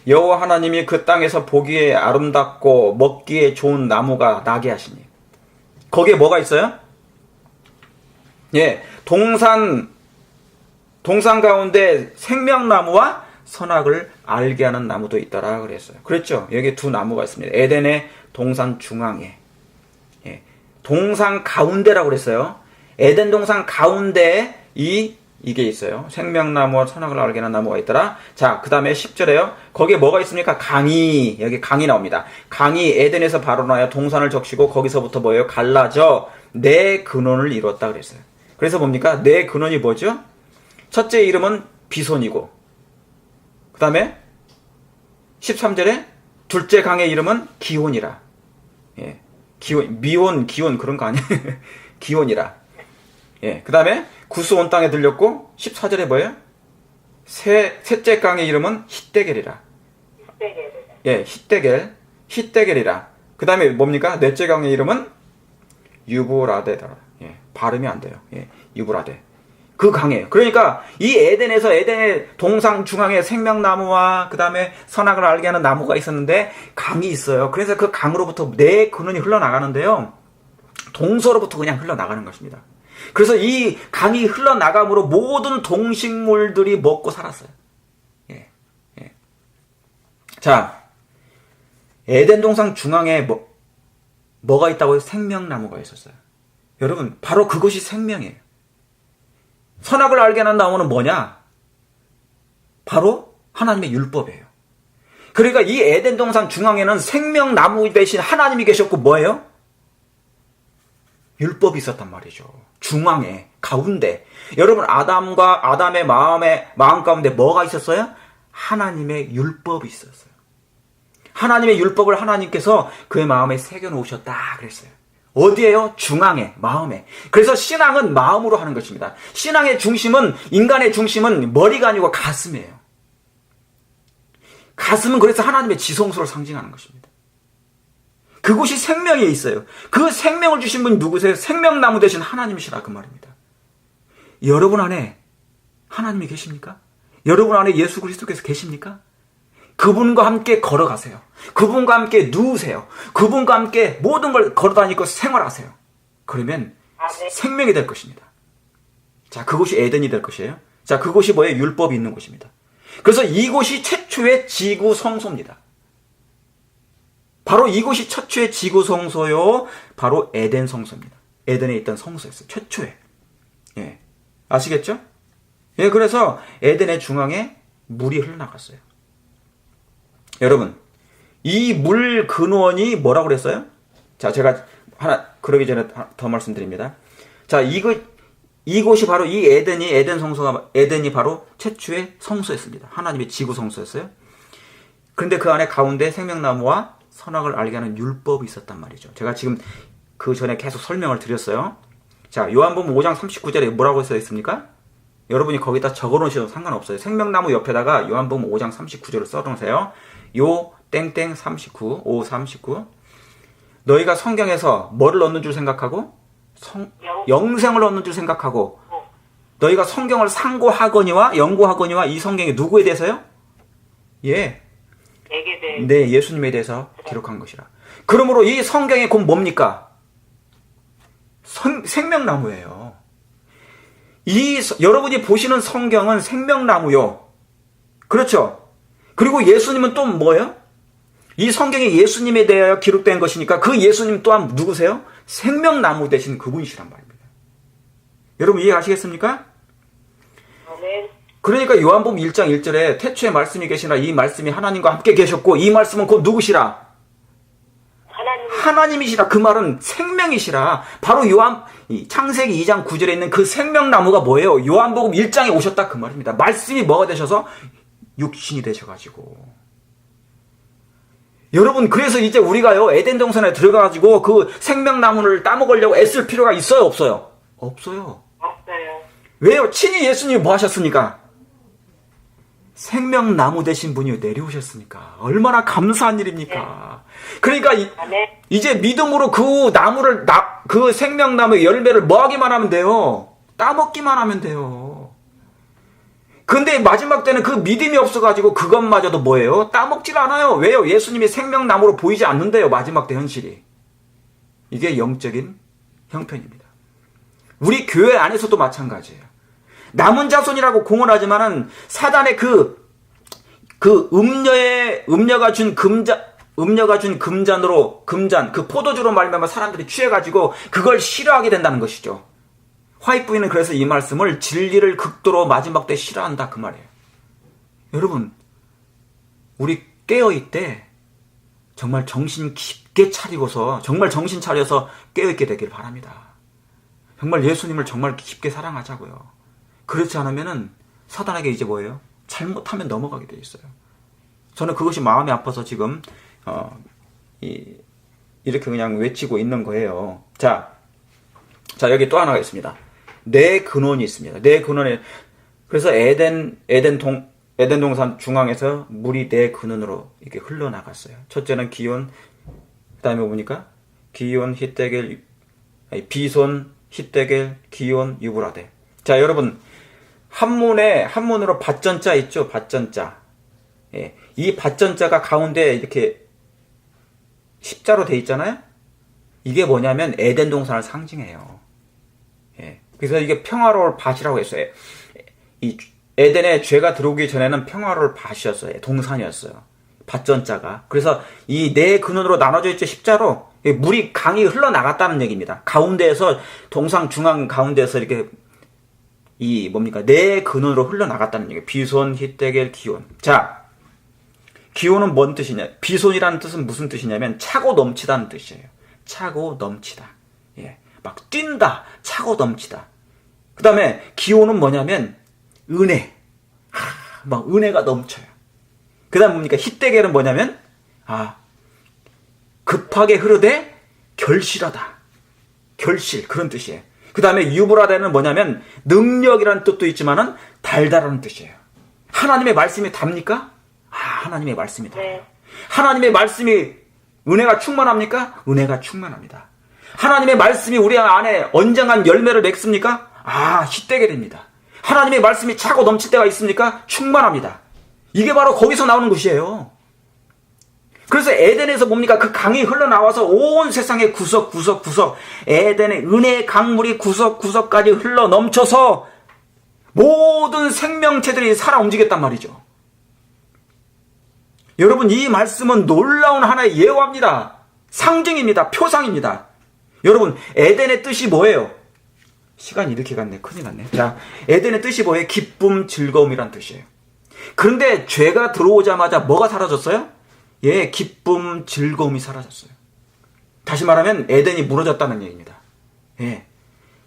여호와 하나님이 그 땅에서 보기에 아름답고 먹기에 좋은 나무가 나게 하시니. 거기에 뭐가 있어요? 예, 동산 가운데 생명나무와 선악을 알게 하는 나무도 있더라 그랬어요. 그랬죠? 여기 두 나무가 있습니다. 에덴의 동산 중앙에, 예, 동산 가운데라고 그랬어요. 에덴 동산 가운데에 이게 있어요. 생명나무와 선악을 알게 하는 나무가 있더라. 자, 그 다음에 10절에요. 거기에 뭐가 있습니까? 강이, 여기 강이 나옵니다. 강이 에덴에서 발원하여 동산을 적시고 거기서부터 뭐예요? 갈라져 네 근원을 이뤘다 그랬어요. 그래서 뭡니까? 네 근원이 뭐죠? 첫째 이름은 비손이고, 그 다음에 13절에 둘째 강의 이름은 기혼이라. 예, 기혼, 미혼, 기혼 그런 거 아니에요? 기혼이라. 예, 그 다음에 구스 온 땅에 들렸고 14절에 뭐예요? 셋째 강의 이름은 히데겔이라. 예, 히데겔이라. 그 다음에 뭡니까? 넷째 강의 이름은 유브라데다. 예, 발음이 안 돼요. 예, 유브라데. 그 강이에요. 그러니까 이 에덴의 동상 중앙에 생명나무와 그 다음에 선악을 알게 하는 나무가 있었는데 강이 있어요. 그래서 그 강으로부터 네 근원이 흘러나가는데요. 동서로부터 그냥 흘러나가는 것입니다. 그래서 이 강이 흘러나감으로 모든 동식물들이 먹고 살았어요. 예, 예. 자, 에덴 동상 중앙에 뭐가 있다고요? 생명나무가 있었어요. 여러분, 바로 그것이 생명이에요. 선악을 알게 하는 나무는 뭐냐? 바로 하나님의 율법이에요. 그러니까 이 에덴 동산 중앙에는 생명나무 대신 하나님이 계셨고 뭐예요? 율법이 있었단 말이죠. 중앙에, 가운데. 여러분, 아담의 마음 가운데 뭐가 있었어요? 하나님의 율법이 있었어요. 하나님의 율법을 하나님께서 그의 마음에 새겨놓으셨다 그랬어요. 어디에요? 중앙에, 마음에. 그래서 신앙은 마음으로 하는 것입니다. 신앙의 중심은, 인간의 중심은 머리가 아니고 가슴이에요. 가슴은 그래서 하나님의 지성소를 상징하는 것입니다. 그곳이 생명에 있어요. 그 생명을 주신 분이 누구세요? 생명나무 대신 하나님이시라 그 말입니다. 여러분 안에 하나님이 계십니까? 여러분 안에 예수 그리스도께서 계십니까? 그분과 함께 걸어가세요. 그분과 함께 누우세요. 그분과 함께 모든 걸 걸어다니고 생활하세요. 그러면 생명이 될 것입니다. 자, 그곳이 에덴이 될 것이에요. 자, 그곳이 뭐예요? 율법이 있는 곳입니다. 그래서 이곳이 최초의 지구 성소입니다. 바로 이곳이 최초의 지구 성소요. 바로 에덴 성소입니다. 에덴에 있던 성소였어요. 최초에. 예. 아시겠죠? 예, 그래서 에덴의 중앙에 물이 흘러나갔어요. 여러분, 이 물 근원이 뭐라고 그랬어요? 자, 제가 그러기 전에 더 말씀드립니다. 자, 이곳이 바로 이 에덴이 바로 최초의 성소였습니다. 하나님의 지구 성소였어요. 그런데 그 안에 가운데 생명나무와 선악을 알게 하는 율법이 있었단 말이죠. 제가 지금 그 전에 계속 설명을 드렸어요. 자, 요한복음 5장 39절에 뭐라고 써 있습니까? 여러분이 거기다 적어놓으셔도 상관없어요. 생명나무 옆에다가 요한복음 5장 39절을 써놓으세요. 요 땡땡 39, 5, 39. 너희가 성경에서 뭐를 얻는 줄 생각하고? 영생을 얻는 줄 생각하고, 너희가 성경을 상고하거니와 연구하거니와 이 성경이 누구에 대해서요? 예. 네, 예수님에 대해서 기록한 것이라. 그러므로 이 성경이 곧 뭡니까? 생명나무예요. 여러분이 보시는 성경은 생명나무요. 그렇죠? 그리고 예수님은 또 뭐예요? 이 성경에 예수님에 대하여 기록된 것이니까 그 예수님 또한 누구세요? 생명나무 되신 그분이시란 말입니다. 여러분 이해하시겠습니까? 그러니까 요한복음 1장 1절에 태초에 말씀이 계시나 이 말씀이 하나님과 함께 계셨고 이 말씀은 곧 누구시라? 하나님이시라. 그 말은 생명이시라. 바로 창세기 2장 9절에 있는 그 생명나무가 뭐예요? 요한복음 1장에 오셨다 그 말입니다. 말씀이 뭐가 되셔서 육신이 되셔가지고. 여러분, 그래서 이제 우리가요, 에덴 동산에 들어가가지고 그 생명나무를 따먹으려고 애쓸 필요가 있어요, 없어요? 없어요. 없어요. 왜요? 친히 예수님이 뭐 하셨습니까? 생명나무 되신 분이 내려오셨으니까 얼마나 감사한 일입니까? 그러니까 아멘. 이제 믿음으로 그 나무를 그 생명나무의 열매를 뭐 하기만 하면 돼요? 따먹기만 하면 돼요. 근데 마지막 때는 그 믿음이 없어가지고 그것마저도 뭐예요? 따먹질 않아요. 왜요? 예수님이 생명나무로 보이지 않는데요. 마지막 때 현실이. 이게 영적인 형편입니다. 우리 교회 안에서도 마찬가지예요. 남은 자손이라고 공언하지만은 사단의 그 음녀가 준 금잔, 그 포도주로 말미암아 사람들이 취해가지고 그걸 싫어하게 된다는 것이죠. 화이트부인은 그래서 이 말씀을 진리를 극도로 마지막 때 싫어한다 그 말이에요. 여러분, 우리 깨어있대 정말 정신 깊게 차리고서 정말 정신 차려서 깨어있게 되길 바랍니다. 정말 예수님을 정말 깊게 사랑하자고요. 그렇지 않으면은 사단에게 이제 뭐예요? 잘못하면 넘어가게 돼 있어요. 저는 그것이 마음이 아파서 지금 이렇게 그냥 외치고 있는 거예요. 자 여기 또 하나가 있습니다. 내 근원이 있습니다. 내 근원에 그래서 에덴 동산 중앙에서 물이 내 근원으로 이렇게 흘러나갔어요. 첫째는 기온, 그다음에 뭡니까? 기온, 비손, 히데겔, 기온, 유브라데. 자, 여러분 한문으로 밭전자 있죠? 밭전자. 예, 이 밭전자가 가운데 이렇게 십자로 돼 있잖아요. 이게 뭐냐면 에덴 동산을 상징해요. 예, 그래서 이게 평화로울 밭이라고 했어요. 이 에덴에 죄가 들어오기 전에는 평화로울 밭이었어요. 동산이었어요. 밭전자가. 그래서 이 네 근원으로 나눠져 있죠. 십자로. 물이 강이 흘러나갔다는 얘기입니다. 가운데에서 동상 중앙 가운데에서 이렇게 네 근원으로 흘러나갔다는 얘기예요. 비손, 히데겔, 기온. 자, 기온은 뭔 뜻이냐? 비손이라는 뜻은 무슨 뜻이냐면 차고 넘치다는 뜻이에요. 차고 넘치다. 예, 막 뛴다. 차고 넘치다. 그 다음에 기온은 뭐냐면 은혜. 막 은혜가 넘쳐요. 그 다음 뭡니까? 히데겔은 뭐냐면 급하게 흐르되 결실하다. 결실, 그런 뜻이에요. 그 다음에 유브라데는 뭐냐면 능력이라는 뜻도 있지만은 달달한 뜻이에요. 하나님의 말씀이 답니까? 하나님의 말씀이 달아요. 네. 하나님의 말씀이 은혜가 충만합니까? 은혜가 충만합니다. 하나님의 말씀이 우리 안에 언젠간 열매를 맺습니까? 히데겔입니다. 하나님의 말씀이 차고 넘칠 때가 있습니까? 충만합니다. 이게 바로 거기서 나오는 것이에요. 그래서 에덴에서 뭡니까? 그 강이 흘러나와서 온 세상의 구석구석 에덴의 은혜의 강물이 구석구석까지 흘러 넘쳐서 모든 생명체들이 살아 움직였단 말이죠. 여러분, 이 말씀은 놀라운 하나의 예화입니다. 상징입니다. 표상입니다. 여러분, 에덴의 뜻이 뭐예요? 시간이 이렇게 갔네. 큰일 났네. 자, 에덴의 뜻이 뭐예요? 기쁨, 즐거움이란 뜻이에요. 그런데 죄가 들어오자마자 뭐가 사라졌어요? 예, 기쁨, 즐거움이 사라졌어요. 다시 말하면 에덴이 무너졌다는 얘기입니다. 예,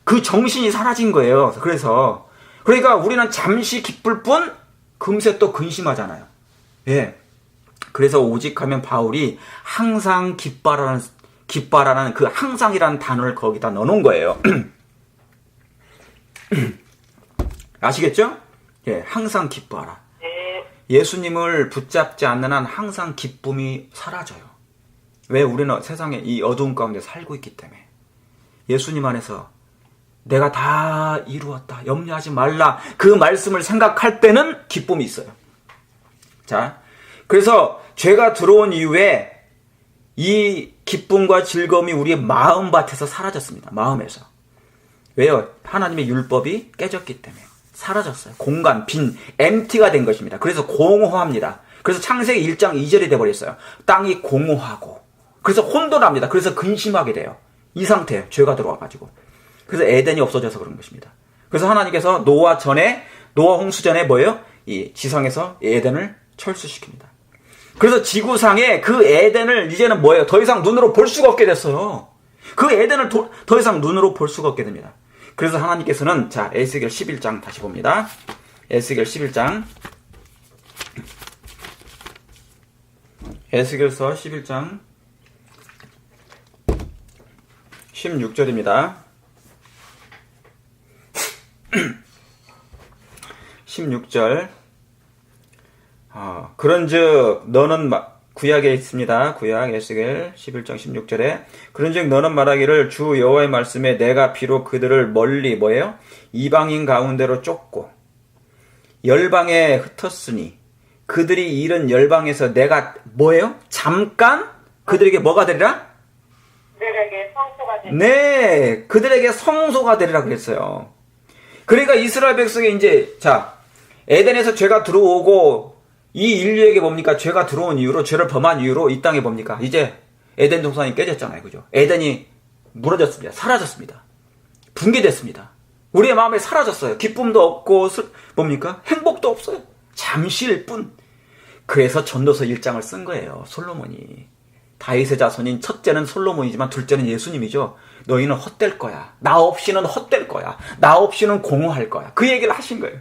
그 정신이 사라진 거예요. 그러니까 우리는 잠시 기쁠 뿐 금세 또 근심하잖아요. 예, 그래서 오직 하면 바울이 항상 기뻐라는 그 항상이라는 단어를 거기다 넣어놓은 거예요. 아시겠죠? 예, 항상 기뻐하라. 예수님을 붙잡지 않는 한 항상 기쁨이 사라져요. 왜? 우리는 세상에 이 어두운 가운데 살고 있기 때문에. 예수님 안에서 내가 다 이루었다, 염려하지 말라, 그 말씀을 생각할 때는 기쁨이 있어요. 자, 그래서 죄가 들어온 이후에 이 기쁨과 즐거움이 우리의 마음밭에서 사라졌습니다. 마음에서. 왜요? 하나님의 율법이 깨졌기 때문에 사라졌어요. 공간, 빈, empty가 된 것입니다. 그래서 공허합니다. 그래서 창세기 1장 2절이 돼버렸어요. 땅이 공허하고. 그래서 혼돈합니다. 그래서 근심하게 돼요. 이 상태예요. 죄가 들어와가지고. 그래서 에덴이 없어져서 그런 것입니다. 그래서 하나님께서 노아 홍수 전에 뭐예요? 이 지상에서 에덴을 철수시킵니다. 그래서 지구상에 그 에덴을 이제는 뭐예요? 더 이상 눈으로 볼 수가 없게 됐어요. 그 에덴을 더 이상 눈으로 볼 수가 없게 됩니다. 그래서 하나님께서는, 자, 에스겔 11장 다시 봅니다. 에스겔 11장. 에스겔서 11장 16절입니다. 16절. 그런즉 너는 구약에 있습니다. 구약 에스겔 11장 16절에 그런즉 너는 말하기를 주 여호와의 말씀에 내가 비록 그들을 멀리 뭐예요? 이방인 가운데로 쫓고 열방에 흩었으니 그들이 잃은 열방에서 내가 뭐예요? 잠깐 그들에게 뭐가 되리라? 그들에게 성소가 되리라. 네, 그들에게 성소가 되리라 그랬어요. 그러니까 이스라엘 백성이 이제 에덴에서 죄가 들어오고 이 인류에게 뭡니까? 죄가 들어온 이유로 죄를 범한 이유로 이 땅에 뭡니까? 이제 에덴 동산이 깨졌잖아요. 그죠? 에덴이 무너졌습니다. 사라졌습니다. 붕괴됐습니다. 우리의 마음에 사라졌어요. 기쁨도 없고 뭡니까? 행복도 없어요. 잠시일 뿐. 그래서 전도서 1장을 쓴 거예요. 솔로몬이. 다윗의 자손인 첫째는 솔로몬이지만 둘째는 예수님이죠. 너희는 헛될 거야. 나 없이는 헛될 거야. 나 없이는 공허할 거야. 그 얘기를 하신 거예요.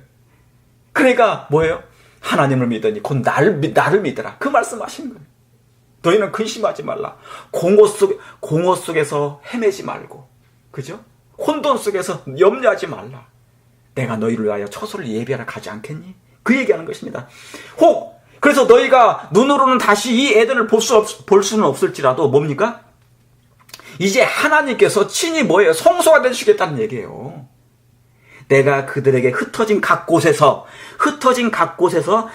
그러니까 뭐예요? 하나님을 믿으니 곧 나를 믿으라. 그 말씀하신 거예요. 너희는 근심하지 말라. 공허 속에서 헤매지 말고, 그죠? 혼돈 속에서 염려하지 말라. 내가 너희를 위하여 처소를 예비하러 가지 않겠니? 그 얘기하는 것입니다. 그래서 너희가 눈으로는 다시 이 에덴을 볼 수는 없을지라도 뭡니까? 이제 하나님께서 친히 뭐예요? 성소가 되시겠다는 얘기예요. 내가 그들에게 흩어진 각 곳에서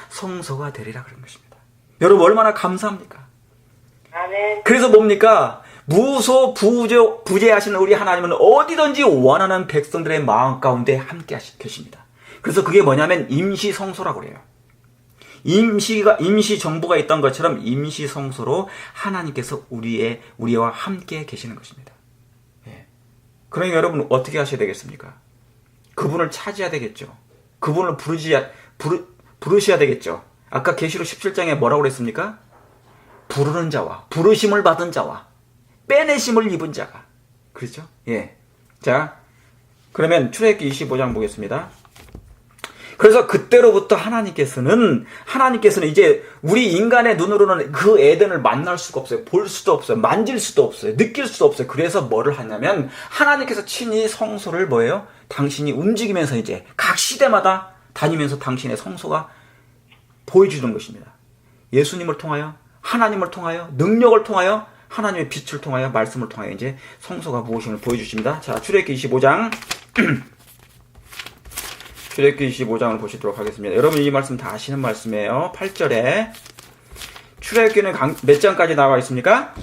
성소가 되리라 그런 것입니다. 여러분 얼마나 감사합니까? 아멘. 그래서 뭡니까? 부재하시는 우리 하나님은 어디든지 원하는 백성들의 마음 가운데 함께 계십니다. 그래서 그게 뭐냐면 임시 성소라고 그래요. 임시 정부가 있던 것처럼 임시 성소로 하나님께서 우리와 함께 계시는 것입니다. 예. 그러니 여러분 어떻게 하셔야 되겠습니까? 그분을 찾아야 되겠죠. 그분을 부르셔야 되겠죠. 아까 계시록 17장에 뭐라고 그랬습니까? 부르는 자와 부르심을 받은 자와 빼내심을 입은 자가. 그렇죠? 예. 자, 그러면 출애굽기 25장 보겠습니다. 그래서 그때로부터 하나님께서는 이제 우리 인간의 눈으로는 그 에덴을 만날 수가 없어요. 볼 수도 없어요. 만질 수도 없어요. 느낄 수도 없어요. 그래서 뭐를 하냐면 하나님께서 친히 성소를 뭐예요? 당신이 움직이면서 이제 각 시대마다 다니면서 당신의 성소가 보여주는 것입니다. 예수님을 통하여, 하나님을 통하여, 능력을 통하여, 하나님의 빛을 통하여, 말씀을 통하여 이제 성소가 무엇임을 보여주십니다. 자, 출애굽기 25장 출애굽기 25장을 보시도록 하겠습니다. 여러분 이 말씀 다 아시는 말씀이에요. 8절에 출애굽기는 몇 장까지 나와 있습니까?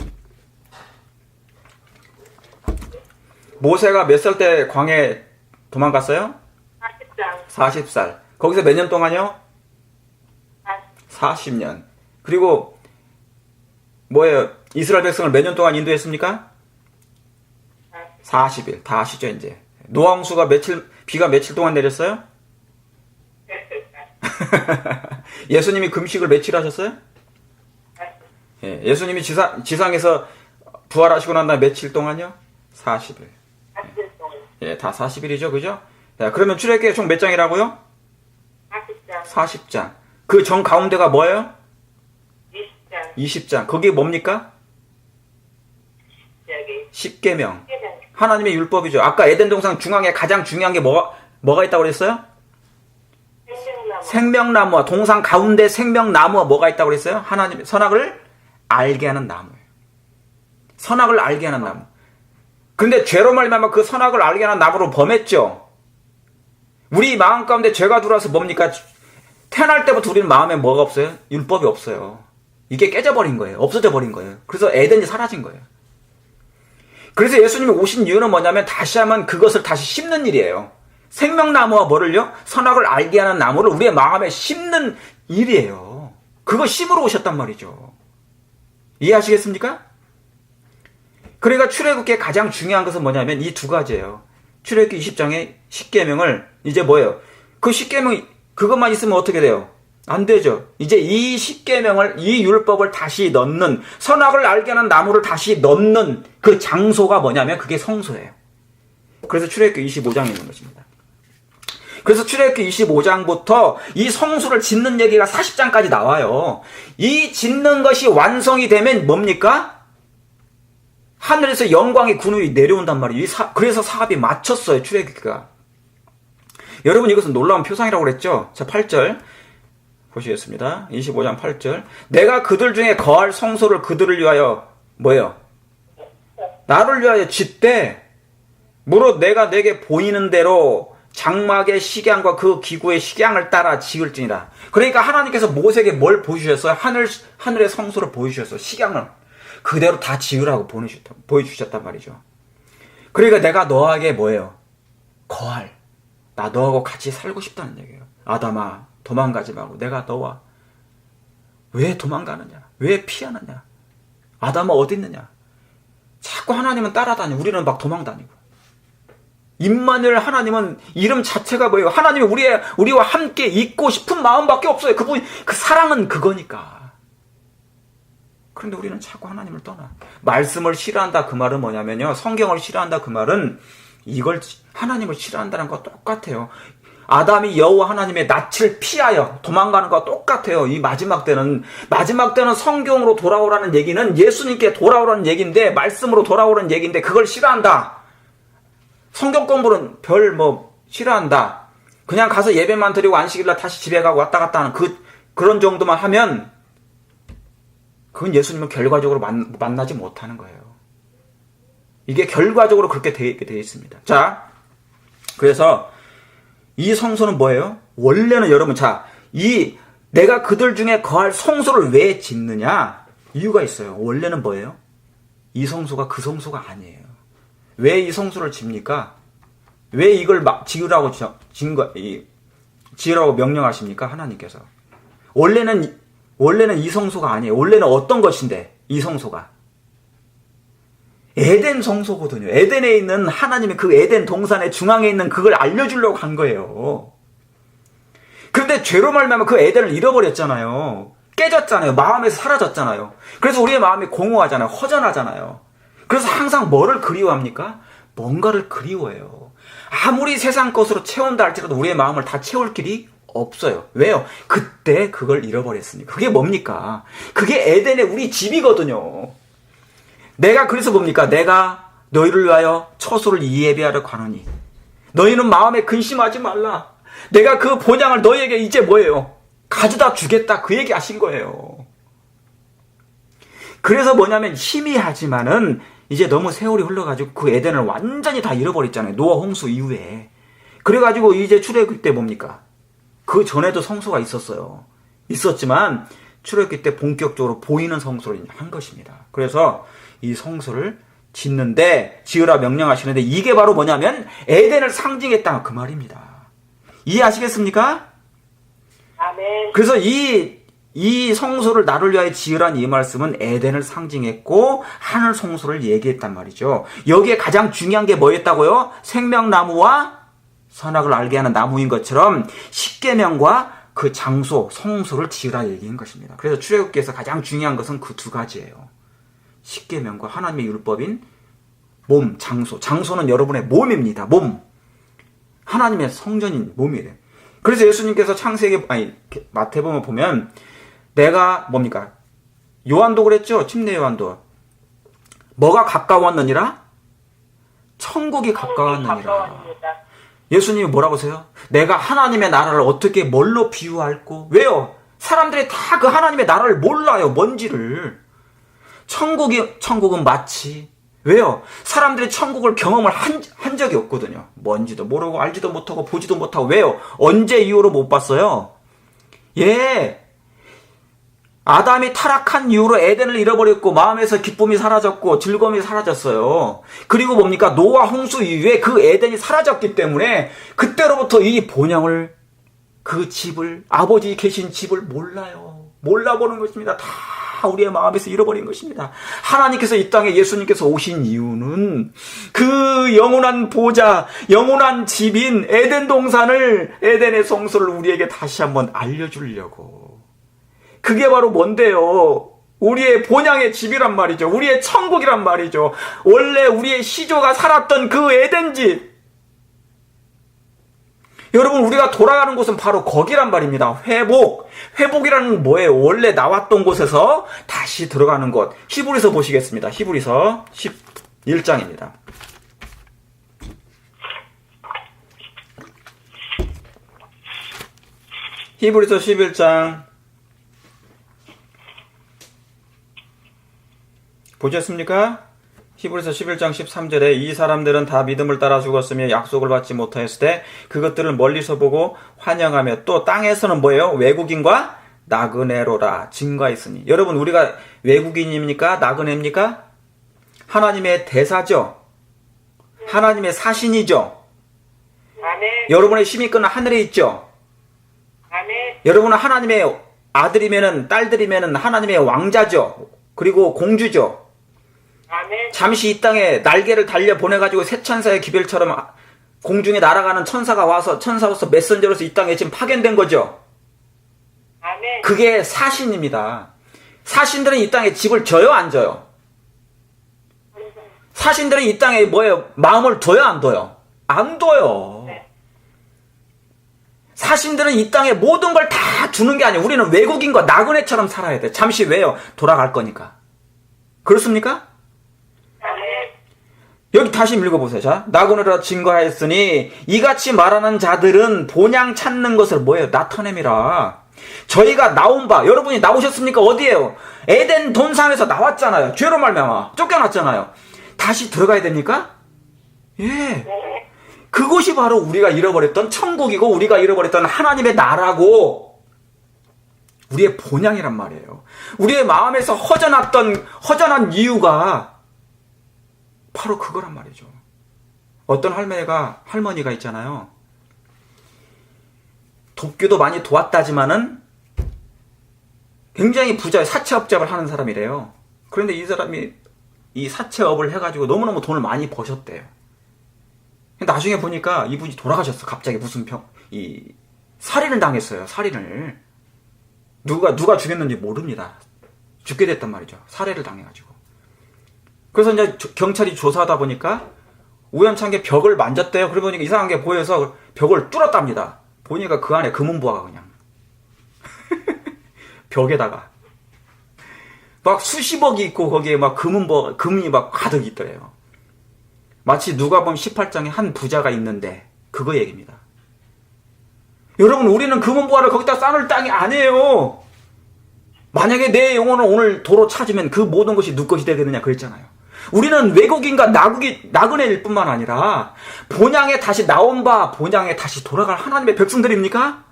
모세가 몇 살 때 광야에 도망갔어요? 40장. 40살. 거기서 몇 년 동안요? 40년. 그리고 뭐예요? 이스라엘 백성을 몇 년 동안 인도했습니까? 40일. 다 아시죠 이제. 노왕수가 비가 며칠 동안 내렸어요? 예수님이 금식을 며칠 하셨어요? 예, 예수님이 지상에서 부활하시고 난 다음에 며칠 동안요? 40일. 예, 다 40일이죠, 그죠? 자, 그러면 출애굽기 총 몇 장이라고요? 40장. 40장. 그 정 가운데가 뭐예요? 20장. 20장. 그게 뭡니까? 여기. 십계명. 하나님의 율법이죠. 아까 에덴 동산 중앙에 가장 중요한 게 뭐가 있다고 그랬어요? 생명나무와 동산 가운데 생명나무와 뭐가 있다고 그랬어요? 하나님의 선악을 알게 하는 나무예요. 선악을 알게 하는 나무. 근데 죄로 말미암아 그 선악을 알게 하는 나무로 범했죠. 우리 마음 가운데 죄가 들어와서 뭡니까? 태어날 때부터 우리는 마음에 뭐가 없어요? 율법이 없어요. 이게 깨져버린 거예요. 없어져 버린 거예요. 그래서 에덴이 사라진 거예요. 그래서 예수님이 오신 이유는 뭐냐면 다시 한번 그것을 다시 심는 일이에요. 생명나무와 뭐를요? 선악을 알게 하는 나무를 우리의 마음에 심는 일이에요. 그거 심으러 오셨단 말이죠. 이해하시겠습니까? 그러니까 출애굽기에 가장 중요한 것은 뭐냐면 이 두 가지예요. 출애굽기 20장의 십계명을 이제 뭐예요? 그 십계명 그것만 있으면 어떻게 돼요? 안 되죠. 이제 이 십계명을 이 율법을 다시 넣는 선악을 알게 하는 나무를 다시 넣는 그 장소가 뭐냐면 그게 성소예요. 그래서 출애굽기 25장에 있는 것입니다. 그래서 출애굽기 25장부터 이 성소를 짓는 얘기가 40장까지 나와요. 이 짓는 것이 완성이 되면 뭡니까? 하늘에서 영광의 군음이 내려온단 말이에요. 그래서 사업이 맞췄어요. 출애굽기가. 여러분 이것은 놀라운 표상이라고 그랬죠? 자, 8절. 보시겠습니다. 25장 8절. 내가 그들 중에 거할 성소를 그들을 위하여 뭐예요? 나를 위하여 짓되 무릇 내가 내게 보이는 대로 장막의 식양과 그 기구의 식양을 따라 지을지니라. 그러니까 하나님께서 모세에게 뭘 보여주셨어요? 하늘의 성소를 보여주셨어요. 식양을 그대로 다 지으라고 보여주셨단 말이죠. 그러니까 내가 너에게 뭐예요? 거할. 나 너하고 같이 살고 싶다는 얘기예요. 아담아, 도망가지 말고 내가 너와 왜 도망가느냐? 왜 피하느냐? 아담아 어디 있느냐? 자꾸 하나님은 따라다니고 우리는 막 도망다니고. 임마누엘 하나님은 이름 자체가 뭐예요? 하나님이 우리와 함께 있고 싶은 마음밖에 없어요. 그 사랑은 그거니까. 그런데 우리는 자꾸 하나님을 떠나. 말씀을 싫어한다 그 말은 뭐냐면요. 성경을 싫어한다 그 말은 이걸 하나님을 싫어한다는 거 똑같아요. 아담이 여호와 하나님의 낯을 피하여 도망가는 거와 똑같아요. 이 마지막 때는 성경으로 돌아오라는 얘기는 예수님께 돌아오라는 얘기인데 말씀으로 돌아오라는 얘기인데 그걸 싫어한다. 성경 공부는 싫어한다. 그냥 가서 예배만 드리고 안식일날 다시 집에 가고 왔다 갔다 하는 그런 정도만 하면 그건 예수님은 결과적으로 만나지 못하는 거예요. 이게 결과적으로 그렇게 되어 있습니다. 자, 그래서 이 성소는 뭐예요? 원래는 여러분, 내가 그들 중에 거할 성소를 왜 짓느냐? 이유가 있어요. 원래는 뭐예요? 이 성소가 그 성소가 아니에요. 왜 이 성소를 집니까? 왜 이걸 지으라고 지으라고 명령하십니까? 하나님께서. 원래는 이 성소가 아니에요. 원래는 어떤 것인데, 이 성소가? 에덴 성소거든요. 에덴에 있는 하나님의 그 에덴 동산의 중앙에 있는 그걸 알려주려고 한 거예요. 그런데 죄로 말미암아 그 에덴을 잃어버렸잖아요. 깨졌잖아요. 마음에서 사라졌잖아요. 그래서 우리의 마음이 공허하잖아요. 허전하잖아요. 그래서 항상 뭐를 그리워합니까? 뭔가를 그리워해요. 아무리 세상 것으로 채운다 할지라도 우리의 마음을 다 채울 길이 없어요. 왜요? 그때 그걸 잃어버렸으니까. 그게 뭡니까? 그게 에덴의 우리 집이거든요. 내가 그래서 뭡니까? 내가 너희를 위하여 처소를 예비하러 가노니 너희는 마음에 근심하지 말라. 내가 그 본향을 너희에게 이제 뭐예요? 가져다 주겠다. 그 얘기 하신 거예요. 그래서 뭐냐면 희미하지만은 이제 너무 세월이 흘러가지고 그 에덴을 완전히 다 잃어버렸잖아요. 노아 홍수 이후에. 그래가지고 이제 출애굽 때 뭡니까? 그 전에도 성소가 있었지만 출애굽 때 본격적으로 보이는 성소를 한 것입니다. 그래서 이 성소를 지으라 명령하시는데 이게 바로 뭐냐면 에덴을 상징했다 그 말입니다. 이해하시겠습니까? 아멘. 그래서 이 성소를 나를 위하여 지으란 이 말씀은 에덴을 상징했고 하늘 성소를 얘기했단 말이죠. 여기에 가장 중요한 게 뭐였다고요? 생명나무와 선악을 알게 하는 나무인 것처럼 십계명과 그 장소, 성소를 지으라 얘기한 것입니다. 그래서 출애굽기에서 가장 중요한 것은 그 두 가지예요. 십계명과 하나님의 율법인 몸, 장소. 장소는 여러분의 몸입니다. 몸. 하나님의 성전인 몸이래요. 그래서 예수님께서 마태복음 보면 내가 뭡니까? 요한도 그랬죠? 침례 요한도. 뭐가 가까웠느니라? 천국이 가까웠느니라. 예수님이 뭐라고 하세요? 내가 하나님의 나라를 어떻게 뭘로 비유할꼬? 왜요? 사람들이 다 그 하나님의 나라를 몰라요. 뭔지를. 천국은 마치 왜요? 사람들이 천국을 경험을 한 적이 없거든요. 뭔지도 모르고 알지도 못하고 보지도 못하고. 왜요? 언제 이후로 못 봤어요? 아담이 타락한 이후로 에덴을 잃어버렸고 마음에서 기쁨이 사라졌고 즐거움이 사라졌어요. 그리고 뭡니까? 노아 홍수 이후에 그 에덴이 사라졌기 때문에 그때로부터 이 본향을 그 집을 아버지 계신 집을 몰라요. 몰라보는 것입니다. 다 우리의 마음에서 잃어버린 것입니다. 하나님께서 이 땅에 예수님께서 오신 이유는 그 영원한 보좌, 영원한 집인 에덴 동산을, 에덴의 성소를 우리에게 다시 한번 알려주려고. 그게 바로 뭔데요? 우리의 본향의 집이란 말이죠. 우리의 천국이란 말이죠. 원래 우리의 시조가 살았던 그 에덴 집. 여러분, 우리가 돌아가는 곳은 바로 거기란 말입니다. 회복이라는 건 뭐예요? 원래 나왔던 곳에서 다시 들어가는 곳. 히브리서 보시겠습니다. 히브리서 11장입니다. 히브리서 11장 보셨습니까? 히브리서 11장 13절에 이 사람들은 다 믿음을 따라 죽었으며 약속을 받지 못하였을 때 그것들을 멀리서 보고 환영하며 또 땅에서는 뭐예요? 외국인과 나그네로라 증거했으니. 여러분, 우리가 외국인입니까? 나그네입니까? 하나님의 대사죠. 하나님의 사신이죠. 아멘. 여러분의 힘이끈은 하늘에 있죠. 아멘. 여러분은 하나님의 아들이면은 딸들이면은 하나님의 왕자죠. 그리고 공주죠. 아멘. 잠시 이 땅에 날개를 달려 보내가지고 새 천사의 기별처럼 공중에 날아가는 천사가 와서 천사로서 메신저로서 이 땅에 지금 파견된 거죠. 아멘. 그게 사신입니다. 사신들은 이 땅에 집을 져요, 안 져요? 사신들은 이 땅에 뭐예요? 마음을 둬요, 안 둬요? 안 둬요. 사신들은 이 땅에 모든 걸 다 주는 게 아니에요. 우리는 외국인과 나그네처럼 살아야 돼. 잠시 왜요? 돌아갈 거니까. 그렇습니까? 아멘. 여기 다시 읽어보세요. 자, 나그네라 증거하였으니 이같이 말하는 자들은 본향 찾는 것을 뭐예요? 나타냄이라. 저희가 나온 바, 여러분이 나오셨습니까? 어디에요? 에덴 동산에서 나왔잖아요. 죄로 말미암아 쫓겨났잖아요. 다시 들어가야 됩니까? 예. 그곳이 바로 우리가 잃어버렸던 천국이고 우리가 잃어버렸던 하나님의 나라고 우리의 본향이란 말이에요. 우리의 마음에서 허전한 이유가 바로 그거란 말이죠. 어떤 할머니가 있잖아요. 돕기도 많이 도왔다지만은 굉장히 부자의 사채업잡을 하는 사람이래요. 그런데 이 사람이 이 사채업을 해가지고 너무너무 돈을 많이 버셨대요. 나중에 보니까 이분이 돌아가셨어. 갑자기 무슨 살인을 당했어요. 살인을. 누가 죽였는지 모릅니다. 죽게 됐단 말이죠. 살해를 당해가지고. 그래서 이제 경찰이 조사하다 보니까 우연찮게 벽을 만졌대요. 그러고 보니까 이상한 게 보여서 벽을 뚫었답니다. 보니까 그 안에 금은보화가 그냥 벽에다가 막 수십억이 있고 거기에 막 금이 막 가득 있더래요. 마치 누가복음 18장에 한 부자가 있는데 그거 얘기입니다. 여러분, 우리는 금은보화를 거기다 쌓을 땅이 아니에요. 만약에 내 영혼을 오늘 도로 찾으면 그 모든 것이 누 것이 되겠느냐 그랬잖아요. 우리는 외국인과 나그네일 뿐만 아니라 본향에 다시 나온 바 본향에 다시 돌아갈 하나님의 백성들입니까?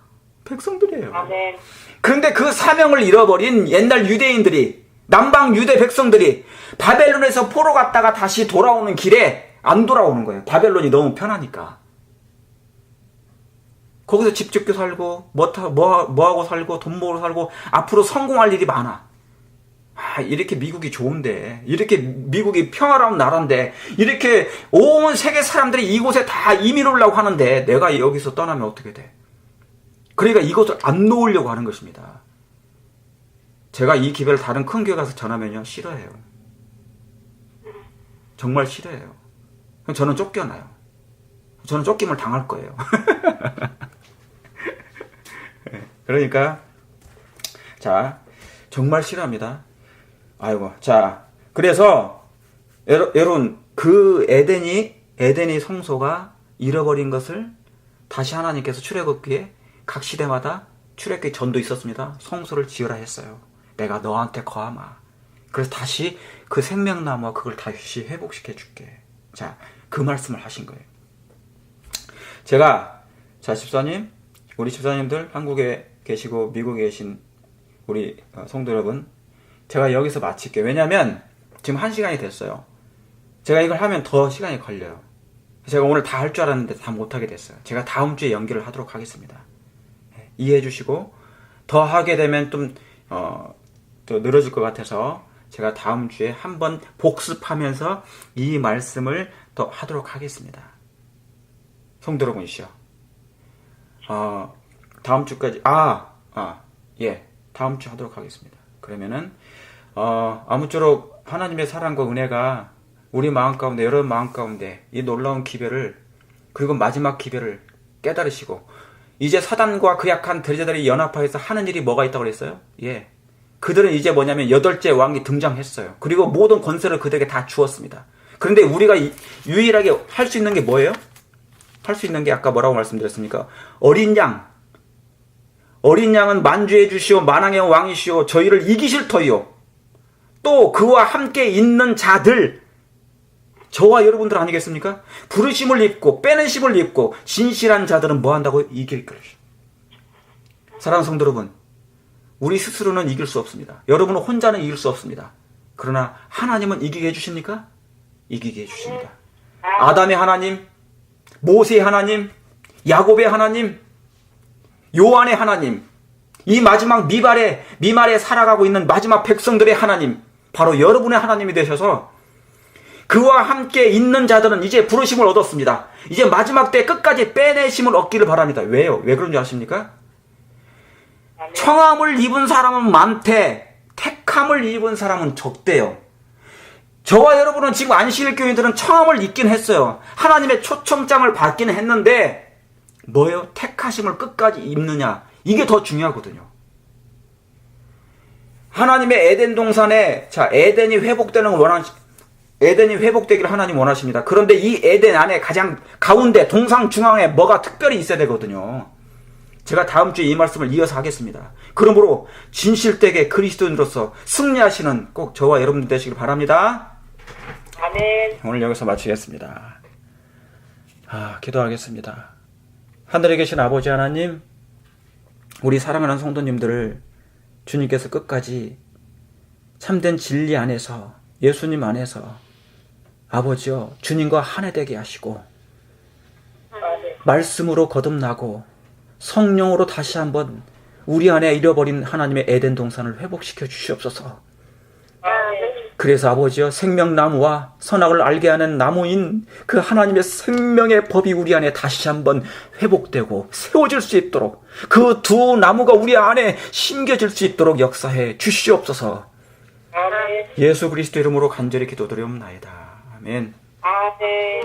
백성들이에요. 아멘. 그런데 그 사명을 잃어버린 옛날 유대인들이, 남방 유대 백성들이 바벨론에서 포로 갔다가 다시 돌아오는 길에 안 돌아오는 거예요. 바벨론이 너무 편하니까. 거기서 집 짓고 살고 뭐하고 살고 돈 모으고 살고 앞으로 성공할 일이 많아. 이렇게 미국이 좋은데, 이렇게 미국이 평화로운 나라인데, 이렇게 온 세계 사람들이 이곳에 다 이민 오려고 하는데 내가 여기서 떠나면 어떻게 돼? 그러니까 이것을 안 놓으려고 하는 것입니다. 제가 이 기회를 다른 큰 교회 가서 전하면요, 싫어해요. 정말 싫어해요. 저는 쫓겨나요. 저는 쫓김을 당할 거예요. 그러니까 자, 정말 싫어합니다. 아이고, 자, 그래서 여러분, 그 에덴이 성소가 잃어버린 것을 다시 하나님께서 출애굽기에 각 시대마다 출애굽기 전도 있었습니다. 성소를 지으라 했어요. 내가 너한테 거하마. 그래서 다시 그 생명나무와 그걸 다시 회복시켜 줄게. 자, 그 말씀을 하신 거예요. 제가, 자, 집사님, 우리 집사님들, 한국에 계시고 미국에 계신 우리 성도 여러분, 제가 여기서 마칠게요. 왜냐면 지금 1시간이 됐어요. 제가 이걸 하면 더 시간이 걸려요. 제가 오늘 다 할 줄 알았는데 다 못하게 됐어요. 제가 다음 주에 연기를 하도록 하겠습니다. 이해해 주시고, 더 하게 되면 좀 또 늘어질 것 같아서 제가 다음 주에 한번 복습하면서 이 말씀을 더 하도록 하겠습니다. 성도 여러분이시여, 다음 주까지 예, 다음 주 하도록 하겠습니다. 그러면은 아무쪼록 하나님의 사랑과 은혜가 우리 마음 가운데, 여러분 마음 가운데 이 놀라운 기별을, 그리고 마지막 기별을 깨달으시고, 이제 사단과 그 약한 대제들이 연합하여서 하는 일이 뭐가 있다고 그랬어요? 예, 그들은 이제 뭐냐면 8째 왕이 등장했어요. 그리고 모든 권세를 그들에게 다 주었습니다. 그런데 우리가 유일하게 할 수 있는 게 뭐예요? 할 수 있는 게 아까 뭐라고 말씀드렸습니까? 어린 양 어린 양은 만주해 주시오 만왕의 왕이시오 저희를 이기실 터이요. 또 그와 함께 있는 자들, 저와 여러분들 아니겠습니까? 부르심을 입고 빼내심을 입고 진실한 자들은 뭐 한다고? 이길 것이요. 사랑하는 성도 여러분, 우리 스스로는 이길 수 없습니다. 여러분은 혼자는 이길 수 없습니다. 그러나 하나님은 이기게 해주십니까? 이기게 해주십니다. 아담의 하나님, 모세의 하나님, 야곱의 하나님, 요한의 하나님, 이 마지막 미말에 살아가고 있는 마지막 백성들의 하나님, 바로 여러분의 하나님이 되셔서 그와 함께 있는 자들은 이제 부르심을 얻었습니다. 이제 마지막 때 끝까지 빼내심을 얻기를 바랍니다. 왜요? 왜 그런 줄 아십니까? 청함을 입은 사람은 많대, 택함을 입은 사람은 적대요. 저와 여러분은 지금 안식일 교인들은 청함을 입긴 했어요. 하나님의 초청장을 받기는 했는데 뭐예요? 택하심을 끝까지 입느냐, 이게 더 중요하거든요. 하나님의 에덴 동산에 에덴이 회복되기를 하나님 원하십니다. 그런데 이 에덴 안에 가장 가운데 동상 중앙에 뭐가 특별히 있어야 되거든요. 제가 다음 주에 이 말씀을 이어서 하겠습니다. 그러므로 진실되게 그리스도인으로서 승리하시는 꼭 저와 여러분들 되시길 바랍니다. 아멘. 오늘 여기서 마치겠습니다. 기도하겠습니다. 하늘에 계신 아버지 하나님, 우리 사랑하는 성도님들을 주님께서 끝까지 참된 진리 안에서, 예수님 안에서 아버지여 주님과 하나 되게 하시고 말씀으로 거듭나고 성령으로 다시 한번 우리 안에 잃어버린 하나님의 에덴 동산을 회복시켜 주시옵소서. 그래서 아버지여 생명나무와 선악을 알게 하는 나무인 그 하나님의 생명의 법이 우리 안에 다시 한번 회복되고 세워질 수 있도록, 그 두 나무가 우리 안에 심겨질 수 있도록 역사해 주시옵소서. 아멘. 예수 그리스도 이름으로 간절히 기도드리옵나이다. 아멘. 아멘.